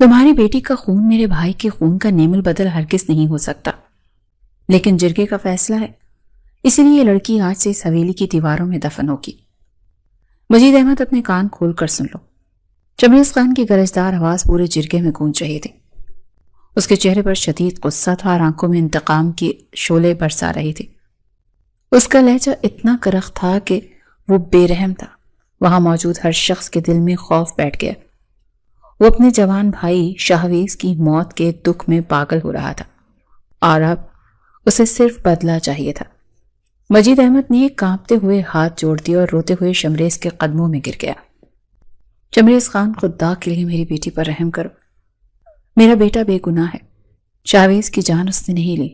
تمہاری بیٹی کا خون میرے بھائی کے خون کا نیم البدل ہرگز نہیں ہو سکتا، لیکن جرگے کا فیصلہ ہے، اسی لیے یہ لڑکی آج سے اس حویلی کی دیواروں میں دفن ہوگی۔ مجید احمد اپنے کان کھول کر سن لو۔ چمریز خان کی گرجدار آواز پورے جرگے میں گونج رہی تھی۔ اس کے چہرے پر شدید غصہ تھا اور آنکھوں میں انتقام کی شعلے برسا رہی تھی۔ اس کا لہجہ اتنا کرخ تھا کہ وہ بے رحم تھا۔ وہاں موجود ہر شخص کے دل میں خوف بیٹھ گیا۔ وہ اپنے جوان بھائی شاہویز کی موت کے دکھ میں پاگل ہو رہا تھا اور اب اسے صرف بدلہ چاہیے تھا۔ مجید احمد نے کانپتے ہوئے ہاتھ جوڑ دیا اور روتے ہوئے شمریز کے قدموں میں گر گیا۔ شمریز خان، خدا کے لیے میری بیٹی پر رحم کرو۔ میرا بیٹا بے گناہ ہے۔ شاہویز کی جان اس نے نہیں لی۔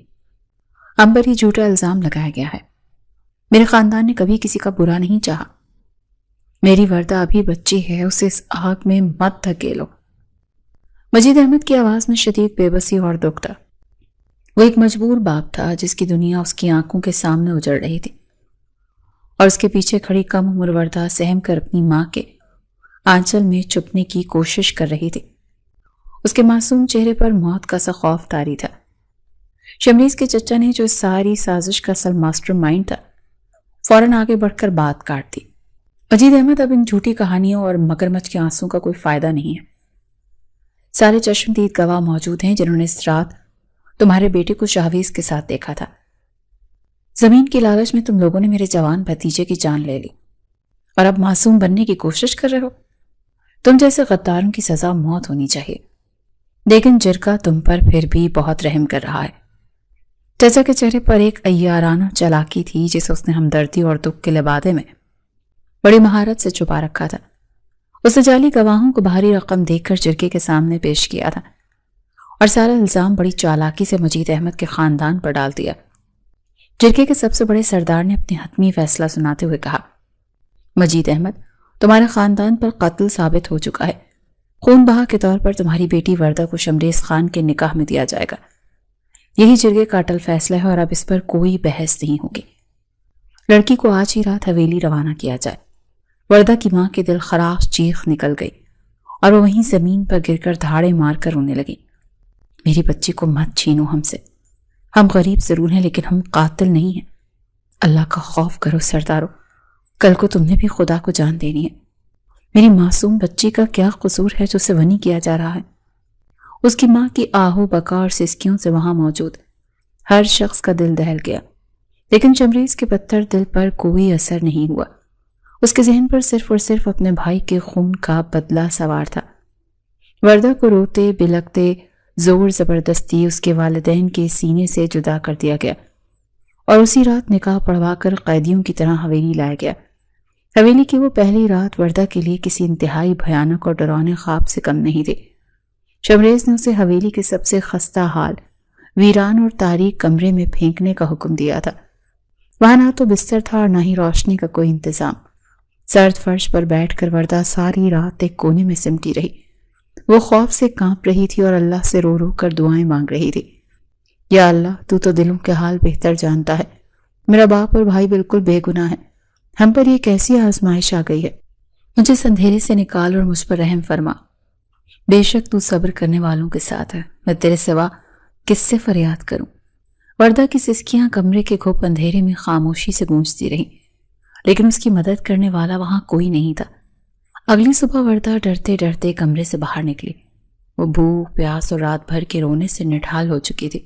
ہم پر ہی جھوٹا الزام لگایا گیا ہے۔ میرے خاندان نے کبھی کسی کا برا نہیں چاہا۔ میری وردہ ابھی بچی ہے، اسے اس آگ میں مت دھکیلو۔ مجید احمد کی آواز میں شدید بے بسی اور دکھ تھا۔ وہ ایک مجبور باپ تھا جس کی دنیا اس کی آنکھوں کے سامنے اجڑ رہی تھی اور اس کے پیچھے کھڑی کم عمر وردہ سہم کر اپنی ماں کے آنچل میں چھپنے کی کوشش کر رہی تھی۔ اس کے معصوم چہرے پر موت کا سا خوف طاری تھا۔ شمریز کے چچا نے جو اس ساری سازش کا اصل ماسٹر مائنڈ تھا، فوراً آگے بڑھ کر بات کاٹ دی۔ مجید احمد، اب ان جھوٹی کہانیوں اور مگرمچھ کے آنسوں کا کوئی فائدہ نہیں ہے۔ سارے چشمدید گواہ موجود ہیں جنہوں نے اس رات تمہارے بیٹے کو شاہویز کے ساتھ دیکھا تھا۔ زمین کی لالچ میں تم لوگوں نے میرے جوان بھتیجے کی جان لے لی اور اب معصوم بننے کی کوشش کر رہے ہو۔ تم جیسے غداروں کی سزا موت ہونی چاہیے، لیکن جرگہ تم پر پھر بھی بہت رحم کر رہا ہے۔ چچا کے چہرے پر ایک عیارانہ چالاکی تھی جسے اس نے ہمدردی اور دکھ کے لبادے میں بڑی مہارت سے چھپا رکھا تھا۔ اس نے جعلی گواہوں کو بھاری رقم دے کر جرگے کے سامنے پیش کیا تھا اور سارا الزام بڑی چالاکی سے مجید احمد کے خاندان پر ڈال دیا۔ جرگے کے سب سے بڑے سردار نے اپنی حتمی فیصلہ سناتے ہوئے کہا، مجید احمد، تمہارے خاندان پر قتل ثابت ہو چکا ہے۔ خون بہا کے طور پر تمہاری بیٹی وردہ کو شمریز خان کے نکاح میں دیا جائے گا۔ یہی جرگے کا اٹل فیصلہ ہے اور اب اس پر کوئی بحث نہیں ہوگی۔ لڑکی کو آج ہی رات حویلی روانہ کیا جائے۔ وردہ کی ماں کے دل خراش چیخ نکل گئی اور وہ وہیں زمین پر گر کر دھاڑے مار کر رونے لگی۔ میری بچی کو مت چھینو ہم سے۔ ہم غریب ضرور ہیں لیکن ہم قاتل نہیں ہیں۔ اللہ کا خوف کرو سردارو، کل کو تم نے بھی خدا کو جان دینی ہے۔ میری معصوم بچی کا کیا قصور ہے جو اسے ونی کیا جا رہا ہے؟ اس کی ماں کی آہو بکا اور سسکیوں سے وہاں موجود ہر شخص کا دل دہل گیا، لیکن شمریز کے پتھر دل پر کوئی اثر نہیں ہوا۔ اس کے ذہن پر صرف اور صرف اپنے بھائی کے خون کا بدلہ سوار تھا۔ وردہ کو روتے بلکتے زور زبردستی اس کے والدین کے سینے سے جدا کر دیا گیا اور اسی رات نکاح پڑھوا کر قیدیوں کی طرح حویلی لایا گیا۔ حویلی کی وہ پہلی رات وردہ کے لیے کسی انتہائی بھیانک اور ڈراؤنے خواب سے کم نہیں تھی۔ شمریز نے اسے حویلی کے سب سے خستہ حال، ویران اور تاریک کمرے میں پھینکنے کا حکم دیا تھا۔ وہاں نہ تو بستر تھا اور نہ ہی روشنی کا کوئی انتظام۔ سرد فرش پر بیٹھ کر وردہ ساری رات ایک کونے میں سمٹی رہی۔ وہ خوف سے کانپ رہی تھی اور اللہ سے رو رو کر دعائیں مانگ رہی تھی۔ یا اللہ، تو تو دلوں کے حال بہتر جانتا ہے۔ میرا باپ اور بھائی بالکل بے گناہ ہے۔ ہم پر یہ کیسی آزمائش آ گئی ہے؟ مجھے اس اندھیرے سے نکال اور مجھ پر رحم فرما۔ بے شک تو صبر کرنے والوں کے ساتھ ہے۔ میں تیرے سوا کس سے فریاد کروں؟ وردہ کی سسکیاں کمرے کے گھپ اندھیرے میں خاموشی سے گونجتی رہیں، لیکن اس کی مدد کرنے والا وہاں کوئی نہیں تھا۔ اگلی صبح وردہ ڈرتے ڈرتے کمرے سے باہر نکلی۔ وہ بھوک، پیاس اور رات بھر کے رونے سے نڈھال ہو چکی تھی۔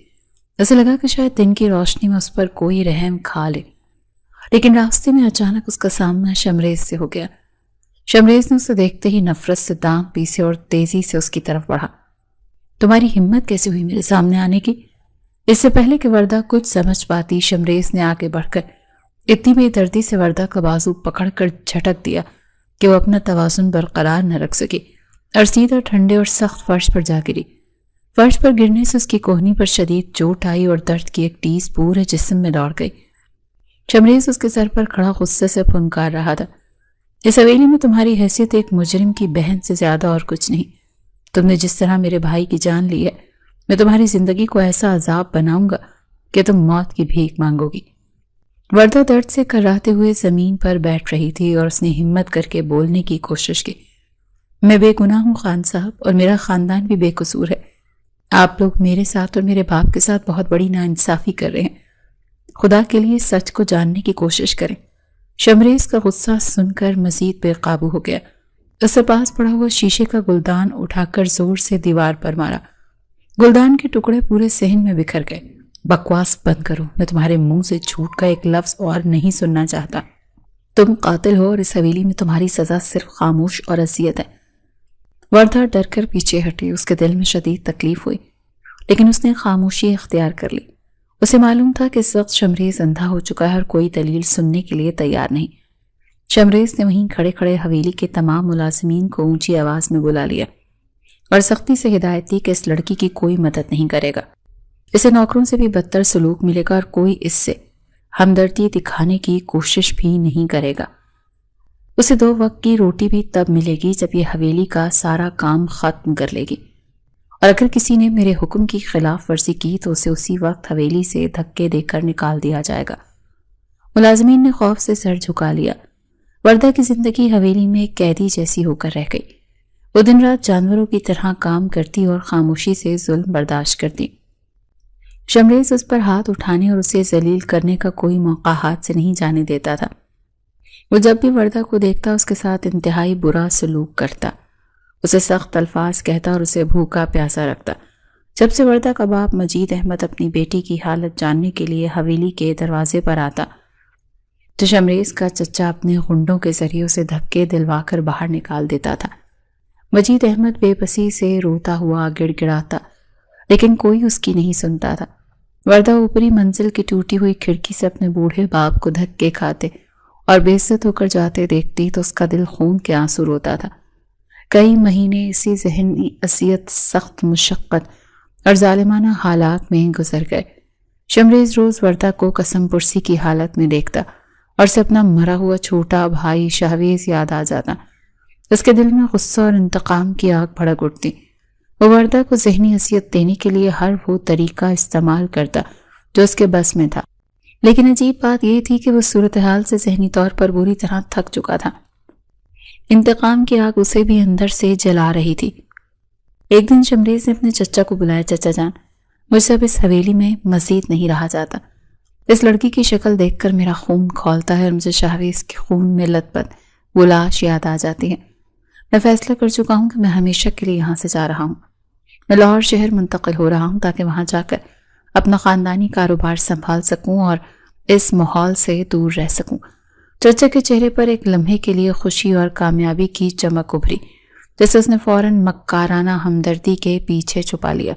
اسے لگا کہ شاید دن کی روشنی میں اس پر کوئی رحم کھا لے، لیکن راستے میں اچانک اس کا سامنا شمریز سے ہو گیا۔ شمریز نے اسے دیکھتے ہی نفرت سے دانت پیسے اور تیزی سے اس کی طرف بڑھا۔ تمہاری ہمت کیسے ہوئی میرے سامنے آنے کی؟ اس سے پہلے کہ وردہ کچھ سمجھ پاتی، شمریز نے آگے بڑھ کر اتنی بے دردی سے وردہ کا بازو پکڑ کر جھٹک دیا کہ وہ اپنا توازن برقرار نہ رکھ سکی اور سیدھا ٹھنڈے اور سخت فرش پر جا گری۔ فرش پر گرنے سے اس کی کوہنی پر شدید چوٹ آئی اور درد کی ایک ٹیس پورے جسم میں دوڑ گئی۔ شمریز اس کے سر پر کھڑا غصے سے پھنکار رہا تھا۔ اس حویلی میں تمہاری حیثیت ایک مجرم کی بہن سے زیادہ اور کچھ نہیں۔ تم نے جس طرح میرے بھائی کی جان لی ہے، میں تمہاری زندگی کو ایسا عذاب بناؤں گا کہ تم موت کی بھیک مانگو گی۔ وردہ درد سے کراہتے ہوئے زمین پر بیٹھ رہی تھی اور اس نے ہمت کر کے بولنے کی کوشش کی۔ میں بے گناہ ہوں خان صاحب، اور میرا خاندان بھی بے قصور ہے۔ آپ لوگ میرے ساتھ اور میرے باپ کے ساتھ بہت بڑی ناانصافی کر رہے ہیں۔ خدا کے لیے سچ کو جاننے کی کوشش کریں۔ شمریز کا غصہ سن کر مزید بے قابو ہو گیا۔ اس سے پاس پڑا ہوا شیشے کا گلدان اٹھا کر زور سے دیوار پر مارا۔ گلدان کے ٹکڑے پورے صحن میں بکھر گئے۔ بکواس بند کرو، میں تمہارے منہ سے جھوٹ کا ایک لفظ اور نہیں سننا چاہتا۔ تم قاتل ہو اور اس حویلی میں تمہاری سزا صرف خاموش اور اذیت ہے۔ وردہ ڈر کر پیچھے ہٹی۔ اس کے دل میں شدید تکلیف ہوئی، لیکن اس نے خاموشی اختیار کر لی۔ اسے معلوم تھا کہ اس وقت شمریز اندھا ہو چکا ہے اور کوئی دلیل سننے کے لیے تیار نہیں۔ شمریز نے وہیں کھڑے کھڑے حویلی کے تمام ملازمین کو اونچی آواز میں بلا لیا اور سختی سے ہدایت دی کہ اس لڑکی کی کوئی مدد نہیں کرے گا۔ اسے نوکروں سے بھی بدتر سلوک ملے گا اور کوئی اس سے ہمدردی دکھانے کی کوشش بھی نہیں کرے گا۔ اسے 2 وقت کی روٹی بھی تب ملے گی جب یہ حویلی کا سارا کام ختم کر لے گی، اور اگر کسی نے میرے حکم کی خلاف ورزی کی تو اسے اسی وقت حویلی سے دھکے دے کر نکال دیا جائے گا۔ ملازمین نے خوف سے سر جھکا لیا۔ وردہ کی زندگی حویلی میں قیدی جیسی ہو کر رہ گئی۔ وہ دن رات جانوروں کی طرح کام کرتی اور خاموشی سے ظلم برداشت کرتی۔ شمریز اس پر ہاتھ اٹھانے اور اسے ذلیل کرنے کا کوئی موقع ہاتھ سے نہیں جانے دیتا تھا۔ وہ جب بھی وردہ کو دیکھتا اس کے ساتھ انتہائی برا سلوک کرتا، اسے سخت الفاظ کہتا اور اسے بھوکا پیاسا رکھتا۔ جب سے وردہ کا باپ مجید احمد اپنی بیٹی کی حالت جاننے کے لیے حویلی کے دروازے پر آتا تو شمریز کا چچا اپنے غنڈوں کے ذریعے اسے دھکے دلوا کر باہر نکال دیتا تھا۔ مجید احمد بے بسی سے روتا ہوا گڑ گڑاتا، لیکن کوئی اس کی نہیں سنتا تھا۔ وردہ اوپری منزل کی ٹوٹی ہوئی کھڑکی سے اپنے بوڑھے باپ کو دھکے کھاتے اور بے عزت ہو کر جاتے دیکھتی تو اس کا دل خون کے آنسو روتا تھا۔ کئی مہینے اسی ذہنی اذیت، سخت مشقت اور ظالمانہ حالات میں گزر گئے۔ شمریز روز وردہ کو قسم پرسی کی حالت میں دیکھتا اور اسے اپنا مرا ہوا چھوٹا بھائی شہویز یاد آ جاتا۔ اس کے دل میں غصہ اور انتقام کی آگ بھڑک اٹھتی۔ وہ وردہ کو ذہنی اذیت دینے کے لیے ہر وہ طریقہ استعمال کرتا جو اس کے بس میں تھا، لیکن عجیب بات یہ تھی کہ وہ صورتحال سے ذہنی طور پر بری طرح تھک چکا تھا۔ انتقام کی آگ اسے بھی اندر سے جلا رہی تھی۔ ایک دن شمریز نے اپنے چچا کو بلایا، چچا جان، مجھ سے اب اس حویلی میں مزید نہیں رہا جاتا۔ اس لڑکی کی شکل دیکھ کر میرا خون کھولتا ہے اور مجھے شہویز کے خون میں لت پت وہ لاش یاد آ جاتی ہے۔ میں فیصلہ کر چکا ہوں کہ میں ہمیشہ کے لیے یہاں سے جا رہا ہوں۔ میں لاہور شہر منتقل ہو رہا ہوں تاکہ وہاں جا کر اپنا خاندانی کاروبار سنبھال سکوں اور اس ماحول سے دور رہ سکوں۔ چچا کے چہرے پر ایک لمحے کے لیے خوشی اور کامیابی کی چمک ابھری، جیسے اس نے فوراً مکارانہ ہمدردی کے پیچھے چھپا لیا۔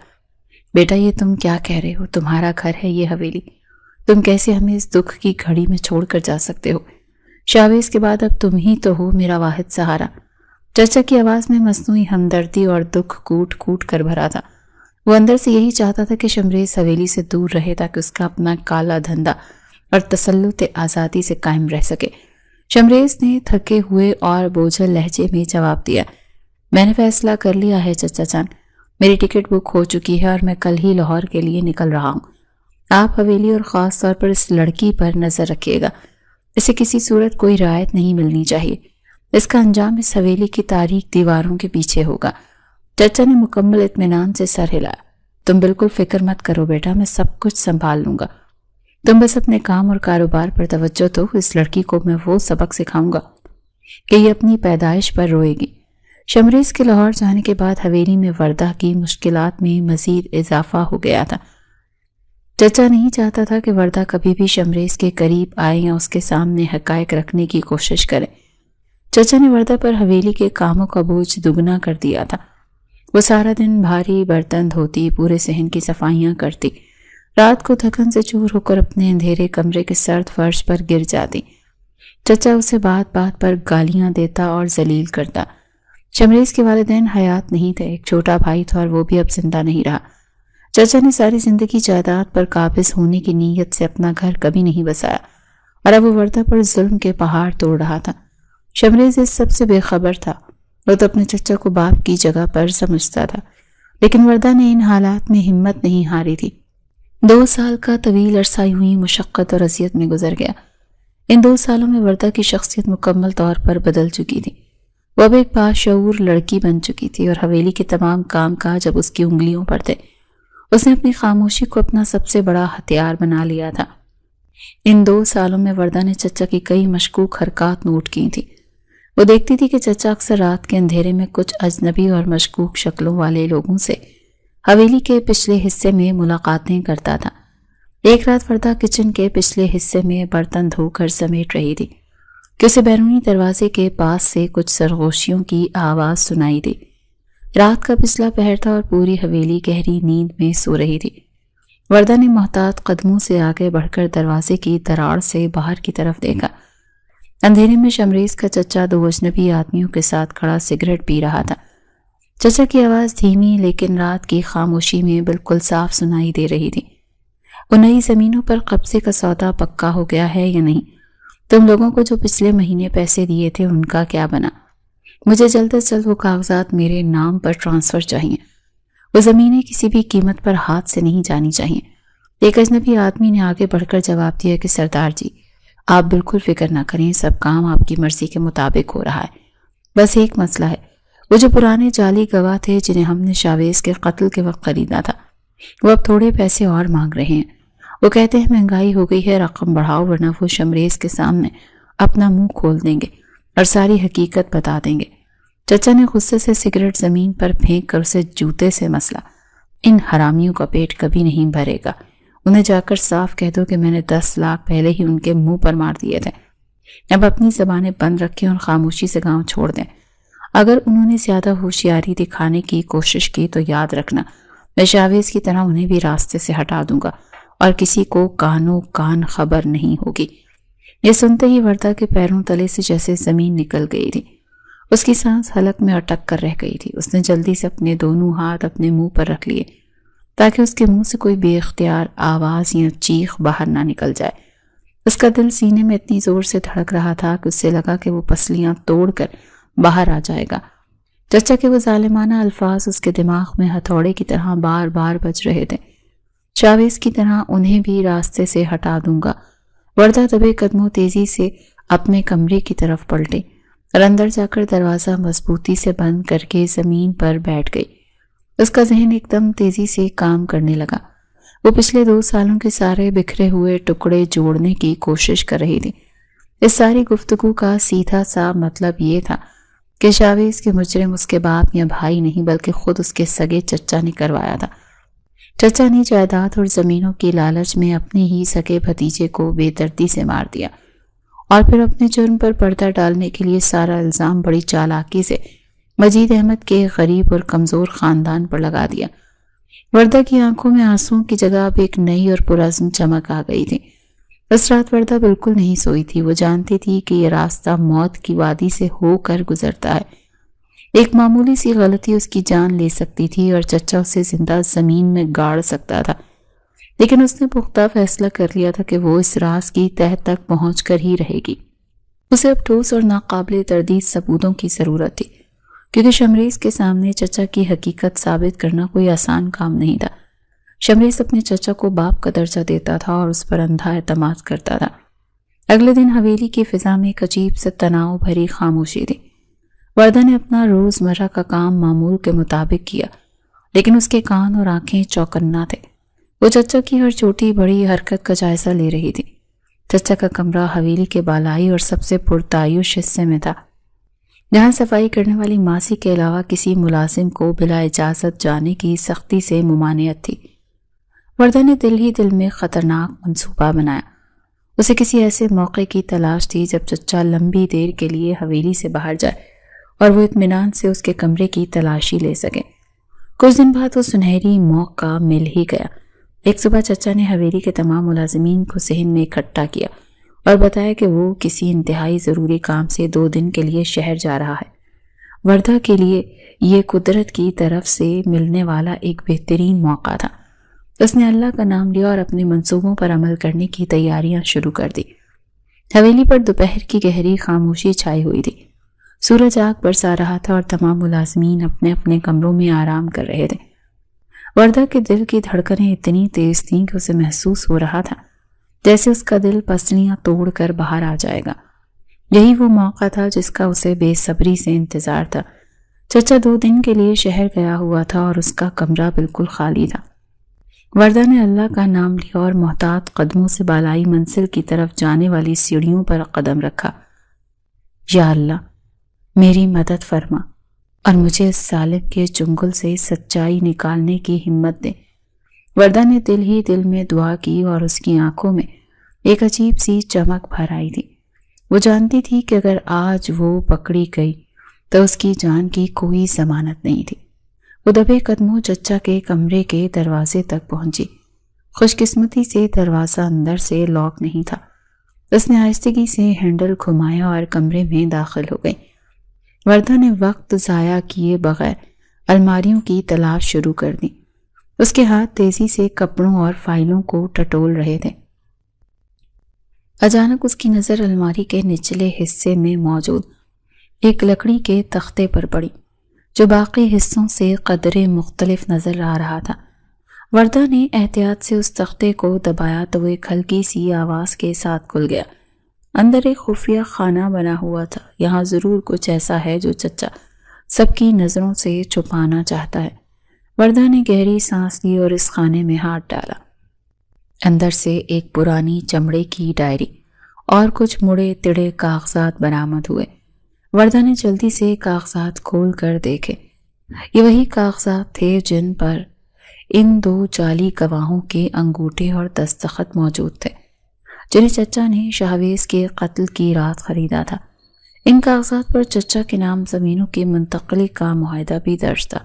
بیٹا، یہ تم کیا کہہ رہے ہو؟ تمہارا گھر ہے یہ حویلی، تم کیسے ہمیں اس دکھ کی گھڑی میں چھوڑ کر جا سکتے ہو؟ شاویز کے بعد اب تم ہی تو ہو میرا واحد سہارا۔ چچا کی آواز میں مصنوعی ہمدردی اور دکھ کوٹ کوٹ کر بھرا تھا۔ وہ اندر سے یہی چاہتا تھا کہ شمریز حویلی سے دور رہے تاکہ اس کا اپنا کالا دھندا اور تسلط آزادی سے قائم رہ سکے۔ شمریز نے تھکے ہوئے اور بوجھل لہجے میں جواب دیا، میں نے فیصلہ کر لیا ہے چچا جان، میری ٹکٹ بک ہو چکی ہے اور میں کل ہی لاہور کے لیے نکل رہا ہوں۔ آپ حویلی اور خاص طور پر اس لڑکی پر نظر رکھیے گا، اسے کسی صورت کوئی رعایت نہیں ملنی چاہیے، اس کا انجام اس حویلی کی تاریک دیواروں کے پیچھے ہوگا۔ چچا نے مکمل اطمینان سے سر ہلایا۔ تم بالکل فکر مت کرو بیٹا، میں سب کچھ سنبھال لوں گا، تم بس اپنے کام اور کاروبار پر توجہ دو۔ اس لڑکی کو میں وہ سبق سکھاؤں گا کہ یہ اپنی پیدائش پر روئے گی۔ شمریز کے لاہور جانے کے بعد حویلی میں وردہ کی مشکلات میں مزید اضافہ ہو گیا تھا۔ چچا نہیں چاہتا تھا کہ وردہ کبھی بھی شمریز کے قریب آئے یا اس کے سامنے حقائق رکھنے کی کوشش کرے۔ چچا نے وردہ پر حویلی کے کاموں کا بوجھ دگنا کر دیا تھا۔ وہ سارا دن بھاری برتن دھوتی، پورے صحن کی صفائیاں کرتی، رات کو تھکن سے چور ہو کر اپنے اندھیرے کمرے کے سرد فرش پر گر جاتی۔ چچا اسے بات بات پر گالیاں دیتا اور ذلیل کرتا۔ شمریز کے والدین حیات نہیں تھے، ایک چھوٹا بھائی تھا اور وہ بھی اب زندہ نہیں رہا۔ چچا نے ساری زندگی جائیداد پر قابض ہونے کی نیت سے اپنا گھر کبھی نہیں بسایا اور اب وہ وردہ پر ظلم کے پہاڑ توڑ رہا تھا۔ شمریز اس سب سے بے خبر تھا، وہ تو اپنے چچا کو باپ کی جگہ پر سمجھتا تھا، لیکن وردہ نے ان حالات میں ہمت نہیں ہاری تھی۔ 2 سال کا طویل عرصہ ہوئی مشقت اور اذیت میں گزر گیا۔ ان 2 سالوں میں وردہ کی شخصیت مکمل طور پر بدل چکی تھی۔ وہ اب ایک باشعور لڑکی بن چکی تھی اور حویلی کے تمام کام کاج اب اس کی انگلیوں پر تھے۔ اس نے اپنی خاموشی کو اپنا سب سے بڑا ہتھیار بنا لیا تھا۔ ان 2 سالوں میں وردہ نے چچا کی کئی مشکوک حرکات نوٹ کی تھی۔ وہ دیکھتی تھی کہ چچا اکثر رات کے اندھیرے میں کچھ اجنبی اور مشکوک شکلوں والے لوگوں سے حویلی کے پچھلے حصے میں ملاقاتیں کرتا تھا۔ ایک رات وردہ کچن کے پچھلے حصے میں برتن دھو کر سمیٹ رہی تھی کہ اسے بیرونی دروازے کے پاس سے کچھ سرگوشیوں کی آواز سنائی دی۔ رات کا پچھلا پہر تھا اور پوری حویلی گہری نیند میں سو رہی تھی۔ وردہ نے محتاط قدموں سے آگے بڑھ کر دروازے کی دراڑ سے باہر کی طرف دیکھا۔ اندھیرے میں شمریز کا چچا 2 اجنبی آدمیوں کے ساتھ کھڑا سگریٹ پی رہا تھا۔ چچا کی آواز دھیمی لیکن رات کی خاموشی میں بالکل صاف سنائی دے رہی تھی۔ وہ نئی زمینوں پر قبضے کا سودا پکا ہو گیا ہے یا نہیں؟ تم لوگوں کو جو پچھلے مہینے پیسے دیے تھے ان کا کیا بنا؟ مجھے جلد از جلد وہ کاغذات میرے نام پر ٹرانسفر چاہیے۔ وہ زمینیں کسی بھی قیمت پر ہاتھ سے نہیں جانی چاہیے۔ ایک اجنبی آدمی نے آگے بڑھ کر جواب دیا کہ سردار جی، آپ بالکل فکر نہ کریں، سب کام آپ کی مرضی کے مطابق ہو رہا ہے۔ بس ایک مسئلہ ہے، وہ جو پرانے جعلی گواہ تھے جنہیں ہم نے شاویز کے قتل کے وقت خریدا تھا، وہ اب تھوڑے پیسے اور مانگ رہے ہیں۔ وہ کہتے ہیں مہنگائی ہو گئی ہے، رقم بڑھاؤ ورنہ وہ شمریز کے سامنے اپنا منہ کھول دیں گے اور ساری حقیقت بتا دیں گے۔ چچا نے غصے سے سگریٹ زمین پر پھینک کر اسے جوتے سے مسلا۔ ان حرامیوں کا پیٹ کبھی نہیں بھرے گا۔ انہیں جا کر صاف کہہ دو کہ میں نے 10 لاکھ پہلے ہی ان کے منہ پر مار دیے تھے۔ اب اپنی زبانیں بند رکھیں اور خاموشی سے گاؤں چھوڑ دیں۔ اگر انہوں نے زیادہ ہوشیاری دکھانے کی کوشش کی تو یاد رکھنا، میں شاویز کی طرح انہیں بھی راستے سے ہٹا دوں گا اور کسی کو کانوں کان خبر نہیں ہوگی۔ یہ سنتے ہی وردہ کے پیروں تلے سے جیسے زمین نکل گئی تھی۔ اس کی سانس حلق میں اٹک کر رہ گئی تھی۔ اس نے جلدی سے اپنے دونوں ہاتھ اپنے منہ پر رکھ لیے تاکہ اس کے منہ سے کوئی بے اختیار آواز یا چیخ باہر نہ نکل جائے۔ اس کا دل سینے میں اتنی زور سے دھڑک رہا تھا کہ اسے لگا کہ وہ پسلیاں توڑ کر باہر آ جائے گا۔ چچا کے وہ ظالمانہ الفاظ اس کے دماغ میں ہتھوڑے کی طرح بار بار بج رہے تھے۔ شاویز کی طرح انہیں بھی راستے سے ہٹا دوں گا۔ وردہ دبے قدموں تیزی سے اپنے کمرے کی طرف پلٹے اور اندر جا کر دروازہ مضبوطی سے بند کر کے زمین پر بیٹھ گئی۔ اس کا ذہن ایک دم تیزی سے کام کرنے لگا۔ وہ پچھلے 2 سالوں کے سارے بکھرے ہوئے ٹکڑے جوڑنے کی کوشش کر رہی تھی۔ اس ساری گفتگو کا سیدھا سا مطلب یہ تھا کہ شاویز کے مجرم اس کے باپ یا بھائی نہیں بلکہ خود اس کے سگے چچا نے کروایا تھا۔ چچا نے جائیداد اور زمینوں کی لالچ میں اپنے ہی سگے بھتیجے کو بے دردی سے مار دیا اور پھر اپنے جرم پر پردہ ڈالنے کے لیے سارا الزام بڑی چالاکی سے مجید احمد کے غریب اور کمزور خاندان پر لگا دیا۔ وردہ کی آنکھوں میں آنسوؤں کی جگہ اب ایک نئی اور پرعزم چمک آ گئی تھی۔ اس رات وردہ بالکل نہیں سوئی تھی۔ وہ جانتی تھی کہ یہ راستہ موت کی وادی سے ہو کر گزرتا ہے۔ ایک معمولی سی غلطی اس کی جان لے سکتی تھی اور چچا اسے زندہ زمین میں گاڑ سکتا تھا، لیکن اس نے پختہ فیصلہ کر لیا تھا کہ وہ اس راز کی تہہ تک پہنچ کر ہی رہے گی۔ اسے اب ٹھوس اور ناقابل تردید ثبوتوں کی ضرورت تھی، کیونکہ شمریز کے سامنے چچا کی حقیقت ثابت کرنا کوئی آسان کام نہیں تھا۔ شمریز اپنے چچا کو باپ کا درجہ دیتا تھا اور اس پر اندھا اعتماد کرتا تھا۔ اگلے دن حویلی کی فضا میں ایک عجیب سے تناؤ بھری خاموشی تھی۔ وردہ نے اپنا روزمرہ کا کام معمول کے مطابق کیا، لیکن اس کے کان اور آنکھیں چوکنا تھے۔ وہ چچا کی ہر چھوٹی بڑی حرکت کا جائزہ لے رہی تھی۔ چچا کا کمرہ حویلی کے بالائی اور سب سے پرتعیش حصے میں تھا، جہاں صفائی کرنے والی ماسی کے علاوہ کسی ملازم کو بلا اجازت جانے کی سختی سے ممانعت تھی۔ وردہ نے دل ہی دل میں خطرناک منصوبہ بنایا۔ اسے کسی ایسے موقع کی تلاش تھی جب چچا لمبی دیر کے لیے حویلی سے باہر جائے اور وہ اطمینان سے اس کے کمرے کی تلاشی لے سکے۔ کچھ دن بعد وہ سنہری موقع مل ہی گیا۔ ایک صبح چچا نے حویلی کے تمام ملازمین کو صحن میں اکٹھا کیا اور بتایا کہ وہ کسی انتہائی ضروری کام سے 2 دن کے لیے شہر جا رہا ہے۔ وردہ کے لیے یہ قدرت کی طرف سے ملنے والا ایک بہترین موقع تھا۔ اس نے اللہ کا نام لیا اور اپنے منصوبوں پر عمل کرنے کی تیاریاں شروع کر دی۔ حویلی پر دوپہر کی گہری خاموشی چھائی ہوئی تھی۔ سورج آگ برسا رہا تھا اور تمام ملازمین اپنے اپنے کمروں میں آرام کر رہے تھے۔ وردہ کے دل کی دھڑکنیں اتنی تیز تھیں کہ اسے محسوس ہو رہا تھا جیسے اس کا دل پسلیاں توڑ کر باہر آ جائے گا۔ یہی وہ موقع تھا جس کا اسے بے صبری سے انتظار تھا۔ چچا 2 دن کے لیے شہر گیا ہوا تھا اور اس کا کمرہ بالکل خالی تھا۔ وردہ نے اللہ کا نام لیا اور محتاط قدموں سے بالائی منزل کی طرف جانے والی سیڑھیوں پر قدم رکھا۔ یا اللہ، میری مدد فرما اور مجھے اس ظالم کے چنگل سے سچائی نکالنے کی ہمت دے۔ وردہ نے دل ہی دل میں دعا کی اور اس کی آنکھوں میں ایک عجیب سی چمک بھر آئی تھی۔ وہ جانتی تھی کہ اگر آج وہ پکڑی گئی تو اس کی جان کی کوئی ضمانت نہیں تھی۔ وہ دبے قدموں چچا کے کمرے کے دروازے تک پہنچی۔ خوش قسمتی سے دروازہ اندر سے لاک نہیں تھا۔ اس نے آہستگی سے ہینڈل گھمایا اور کمرے میں داخل ہو گئی۔ وردہ نے وقت ضائع کیے بغیر الماریوں کی تلاش شروع کر دی۔ اس کے ہاتھ تیزی سے کپڑوں اور فائلوں کو ٹٹول رہے تھے۔ اچانک اس کی نظر الماری کے نچلے حصے میں موجود ایک لکڑی کے تختے پر پڑی، جو باقی حصوں سے قدرے مختلف نظر آ رہا تھا۔ وردہ نے احتیاط سے اس تختے کو دبایا تو وہ ایک ہلکی سی آواز کے ساتھ کھل گیا۔ اندر ایک خفیہ خانہ بنا ہوا تھا۔ یہاں ضرور کچھ ایسا ہے جو چچا سب کی نظروں سے چھپانا چاہتا ہے۔ وردہ نے گہری سانس لی اور اس خانے میں ہاتھ ڈالا۔ اندر سے ایک پرانی چمڑے کی ڈائری اور کچھ مڑے تڑے کاغذات برآمد ہوئے۔ وردہ نے جلدی سے کاغذات کھول کر دیکھے۔ یہ وہی کاغذات تھے جن پر ان 2 جعلی گواہوں کے انگوٹھے اور دستخط موجود تھے، جنہیں چچا نے شاہویز کے قتل کی رات خریدا تھا۔ ان کاغذات پر چچا کے نام زمینوں کی منتقلی کا معاہدہ بھی درج تھا۔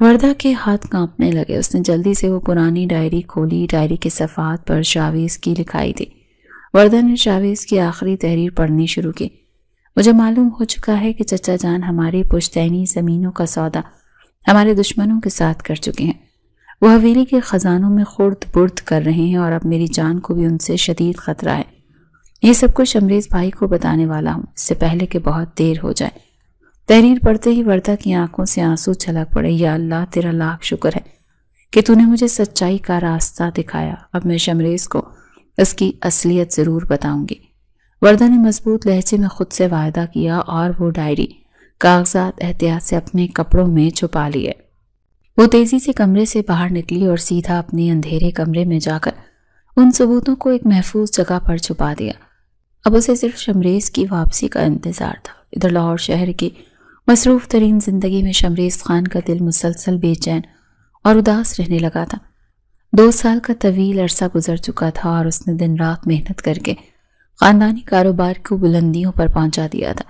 وردہ کے ہاتھ کانپنے لگے۔ اس نے جلدی سے وہ پرانی ڈائری کھولی۔ ڈائری کے صفحات پر شاہویز کی لکھائی تھی۔ وردہ نے شاہویز کی آخری تحریر پڑھنی شروع کی۔ مجھے معلوم ہو چکا ہے کہ چچا جان ہماری پشتینی زمینوں کا سودا ہمارے دشمنوں کے ساتھ کر چکے ہیں۔ وہ حویلی کے خزانوں میں خرد برد کر رہے ہیں اور اب میری جان کو بھی ان سے شدید خطرہ ہے۔ یہ سب کچھ شمریز بھائی کو بتانے والا ہوں، اس سے پہلے کہ بہت دیر ہو جائے۔ تحریر پڑھتے ہی وردہ کی آنکھوں سے آنسو چھلک پڑے۔ یا اللہ، تیرا لاکھ شکر ہے کہ تو نے مجھے سچائی کا راستہ دکھایا۔ اب میں شمریز کو اس کی اصلیت ضرور بتاؤں گی۔ وردہ نے مضبوط لہجے میں خود سے وعدہ کیا اور وہ ڈائری کاغذات احتیاط سے اپنے کپڑوں میں چھپا لیے۔ وہ تیزی سے کمرے سے باہر نکلی اور سیدھا اپنے اندھیرے کمرے میں جا کر ان ثبوتوں کو ایک محفوظ جگہ پر چھپا دیا۔ اب اسے صرف شمریز کی واپسی کا انتظار تھا۔ ادھر لاہور شہر کی مصروف ترین زندگی میں شمریز خان کا دل مسلسل بے چین اور اداس رہنے لگا تھا۔ 2 سال کا طویل عرصہ گزر چکا تھا اور اس نے دن رات محنت کر کے خاندانی کاروبار کو بلندیوں پر پہنچا دیا تھا،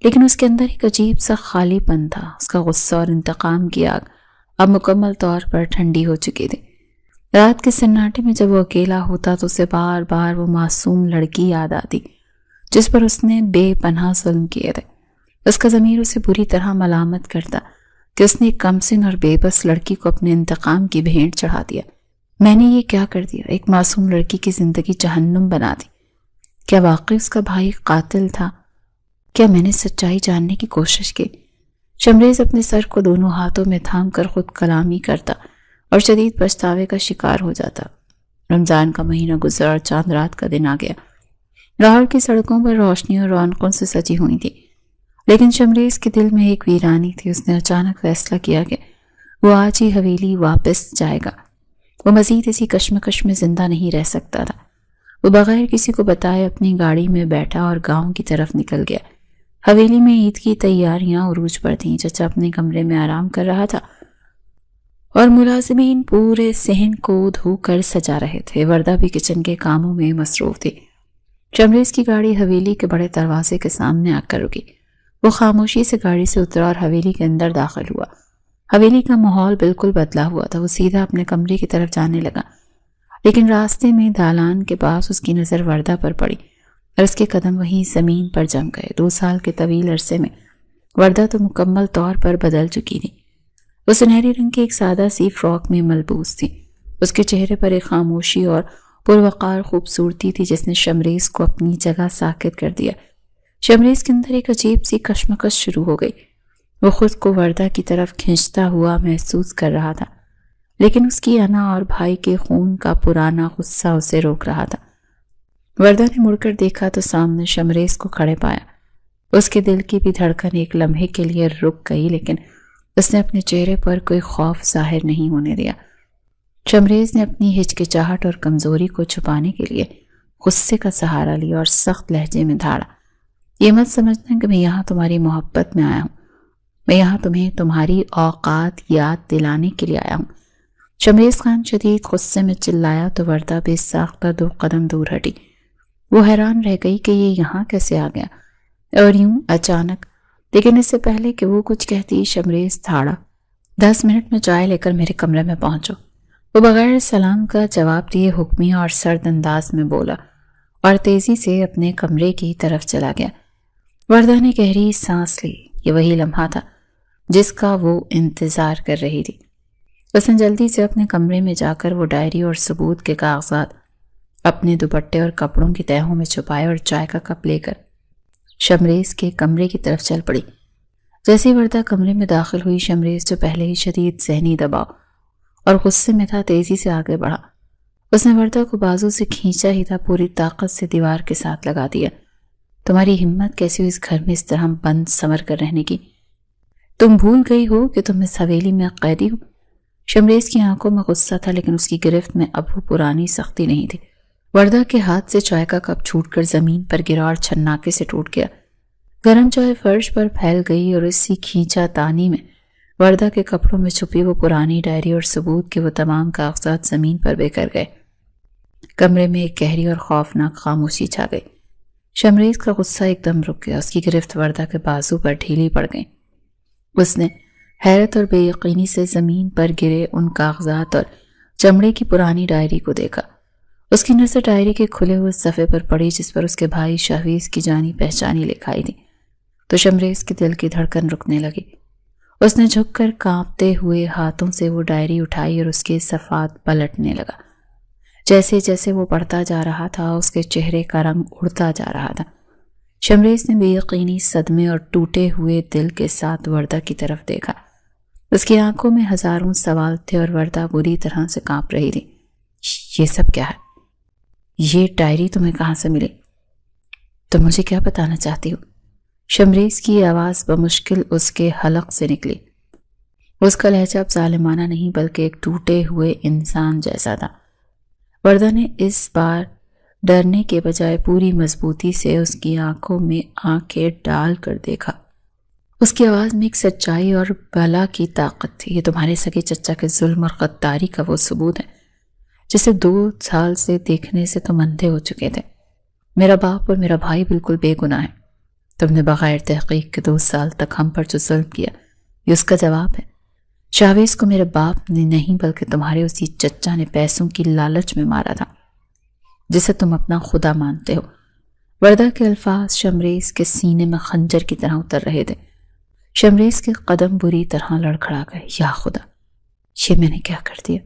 لیکن اس کے اندر ایک عجیب سا خالی پن تھا۔ اس کا غصہ اور انتقام کی آگ اب مکمل طور پر ٹھنڈی ہو چکی تھی۔ رات کے سناٹے میں جب وہ اکیلا ہوتا تو اسے بار بار وہ معصوم لڑکی یاد آتی جس پر اس نے بے پناہ ظلم کیے تھے۔ اس کا ضمیر اسے بری طرح ملامت کرتا کہ اس نے ایک کمسن اور بے بس لڑکی کو اپنے انتقام کی بھینٹ چڑھا دیا۔ میں نے یہ کیا کر دیا؟ ایک معصوم لڑکی کی زندگی جہنم بنا دی۔ کیا واقعی اس کا بھائی قاتل تھا؟ کیا میں نے سچائی جاننے کی کوشش کی؟ شمریز اپنے سر کو دونوں ہاتھوں میں تھام کر خود کلامی کرتا اور شدید پچھتاوے کا شکار ہو جاتا۔ رمضان کا مہینہ گزرا اور چاند رات کا دن آ گیا۔ لاہور کی سڑکوں پر روشنی اور رونقوں سے سجی ہوئی تھی، لیکن شمریز کے دل میں ایک ویرانی تھی۔ اس نے اچانک فیصلہ کیا کہ وہ آج ہی حویلی واپس جائے گا۔ وہ مزید اسی کشمکش میں زندہ نہیں رہ سکتا تھا۔ وہ بغیر کسی کو بتائے اپنی گاڑی میں بیٹھا اور گاؤں کی طرف نکل گیا۔ حویلی میں عید کی تیاریاں عروج پر تھیں۔ چچا اپنے کمرے میں آرام کر رہا تھا اور ملازمین پورے صحن کو دھو کر سجا رہے تھے۔ وردہ بھی کچن کے کاموں میں مصروف تھی۔ شمریز کی گاڑی حویلی کے بڑے دروازے کے سامنے آ کر رکی۔ وہ خاموشی سے گاڑی سے اترا اور حویلی کے اندر داخل ہوا۔ حویلی کا ماحول بالکل بدلا ہوا تھا۔ وہ سیدھا اپنے کمرے کی طرف جانے لگا، لیکن راستے میں دالان کے پاس اس کی نظر وردہ پر پڑی اور اس کے قدم وہیں زمین پر جم گئے۔ 2 سال کے طویل عرصے میں وردہ تو مکمل طور پر بدل چکی تھی۔ وہ سنہری رنگ کی ایک سادہ سی فراک میں ملبوس تھی۔ اس کے چہرے پر ایک خاموشی اور پروقار خوبصورتی تھی جس نے شمریز کو اپنی جگہ ساکت کر دیا۔ شمریز کے اندر ایک عجیب سی کشمکش شروع ہو گئی۔ وہ خود کو وردہ کی طرف کھینچتا ہوا محسوس کر رہا تھا، لیکن اس کی انا اور بھائی کے خون کا پرانا غصہ اسے روک رہا تھا۔ وردہ نے مڑ کر دیکھا تو سامنے شمریز کو کھڑے پایا۔ اس کے دل کی بھی دھڑکن ایک لمحے کے لیے رک گئی، لیکن اس نے اپنے چہرے پر کوئی خوف ظاہر نہیں ہونے دیا۔ شمریز نے اپنی ہچکچاہٹ اور کمزوری کو چھپانے کے لیے غصے کا سہارا لیا اور سخت لہجے میں دھاڑا، یہ مت سمجھنا کہ میں یہاں تمہاری محبت میں آیا ہوں، میں یہاں تمہیں تمہاری اوقات یاد دلانے کے لیے آیا ہوں۔ شمریز خان شدید غصے میں چلایا تو وردہ بے ساختہ 2 قدم دور ہٹی۔ وہ حیران رہ گئی کہ یہ یہاں کیسے آ گیا اور یوں اچانک، لیکن اس سے پہلے کہ وہ کچھ کہتی شمریز دھاڑا، 10 منٹ میں چائے لے کر میرے کمرے میں پہنچو۔ وہ بغیر سلام کا جواب دیے حکمیہ اور سرد انداز میں بولا اور تیزی سے اپنے کمرے کی طرف چلا گیا۔ وردہ نے گہری سانس لی، یہ وہی لمحہ تھا جس کا وہ انتظار کر رہی تھی۔ اس نے جلدی سے اپنے کمرے میں جا کر وہ ڈائری اور ثبوت کے کاغذات اپنے دوپٹے اور کپڑوں کی تہوں میں چھپائے اور چائے کا کپ لے کر شمریز کے کمرے کی طرف چل پڑی۔ جیسے وردہ کمرے میں داخل ہوئی، شمریز جو پہلے ہی شدید ذہنی دباؤ اور غصے میں تھا، تیزی سے آگے بڑھا۔ اس نے وردہ کو بازو سے کھینچا ہی تھا، پوری طاقت سے دیوار کے ساتھ لگا دیا۔ تمہاری ہمت کیسی ہوئی اس گھر میں اس طرح بند سمر کر رہنے کی؟ تم بھول گئی ہو کہ تم اس حویلی میں قیدی ہو؟ شمریز کی آنکھوں میں غصہ تھا، لیکن اس کی گرفت میں اب وہ پرانی سختی نہیں تھی۔ وردہ کے ہاتھ سے چائے کا کپ چھوٹ کر زمین پر گرا اور چھناکے سے ٹوٹ گیا۔ گرم چائے فرش پر پھیل گئی اور اسی کھینچا تانی میں وردہ کے کپڑوں میں چھپی وہ پرانی ڈائری اور ثبوت کے وہ تمام کاغذات زمین پر بکھر گئے۔ کمرے میں ایک گہری اور خوفناک خاموشی چھا گئی۔ شمریز کا غصہ ایک دم رک گیا، اس کی گرفت وردہ کے بازو پر ڈھیلی پڑ گئی۔ اس نے حیرت اور بے یقینی سے زمین پر گرے ان کاغذات اور چمڑے کی پرانی ڈائری کو دیکھا۔ اس کی نظر ڈائری کے کھلے ہوئے صفحے پر پڑی جس پر اس کے بھائی شہویز کی جانی پہچانی لکھائی تھی، تو شمریز کے دل کی دھڑکن رکنے لگی۔ اس نے جھک کر کانپتے ہوئے ہاتھوں سے وہ ڈائری اٹھائی اور اس کے صفحات پلٹنے لگا۔ جیسے جیسے وہ پڑھتا جا رہا تھا، اس کے چہرے کا رنگ اڑتا جا رہا تھا۔ شمریز نے بے یقینی، صدمے اور ٹوٹے ہوئے دل کے ساتھ وردہ کی طرف دیکھا۔ اس کی آنکھوں میں ہزاروں سوال تھے اور وردہ بری طرح سے کانپ رہی تھی۔ یہ سب کیا ہے؟ یہ ڈائری تمہیں کہاں سے ملی؟ تم مجھے کیا بتانا چاہتی ہو؟ شمریز کی آواز بمشکل اس کے حلق سے نکلی۔ اس کا لہجہ اب ظالمانہ نہیں بلکہ ایک ٹوٹے ہوئے انسان جیسا تھا۔ وردہ نے اس بار ڈرنے کے بجائے پوری مضبوطی سے اس کی آنکھوں میں آنکھیں ڈال کر دیکھا۔ اس کی آواز میں ایک سچائی اور بلا کی طاقت تھی۔ یہ تمہارے سگے چچا کے ظلم اور غداری کا وہ ثبوت ہے جسے 2 سال سے دیکھنے سے تم اندھے ہو چکے تھے۔ میرا باپ اور میرا بھائی بالکل بے گناہ ہے۔ تم نے بغیر تحقیق کے 2 سال تک ہم پر جو ظلم کیا، یہ اس کا جواب ہے۔ شاویز کو میرے باپ نے نہیں بلکہ تمہارے اسی چچا نے پیسوں کی لالچ میں مارا تھا جسے تم اپنا خدا مانتے ہو۔ وردہ کے الفاظ شمریز کے سینے میں خنجر کی طرح اتر رہے تھے۔ شمریز کے قدم بری طرح لڑکھڑا گئے۔ یا خدا، یہ میں نے کیا کر دیا؟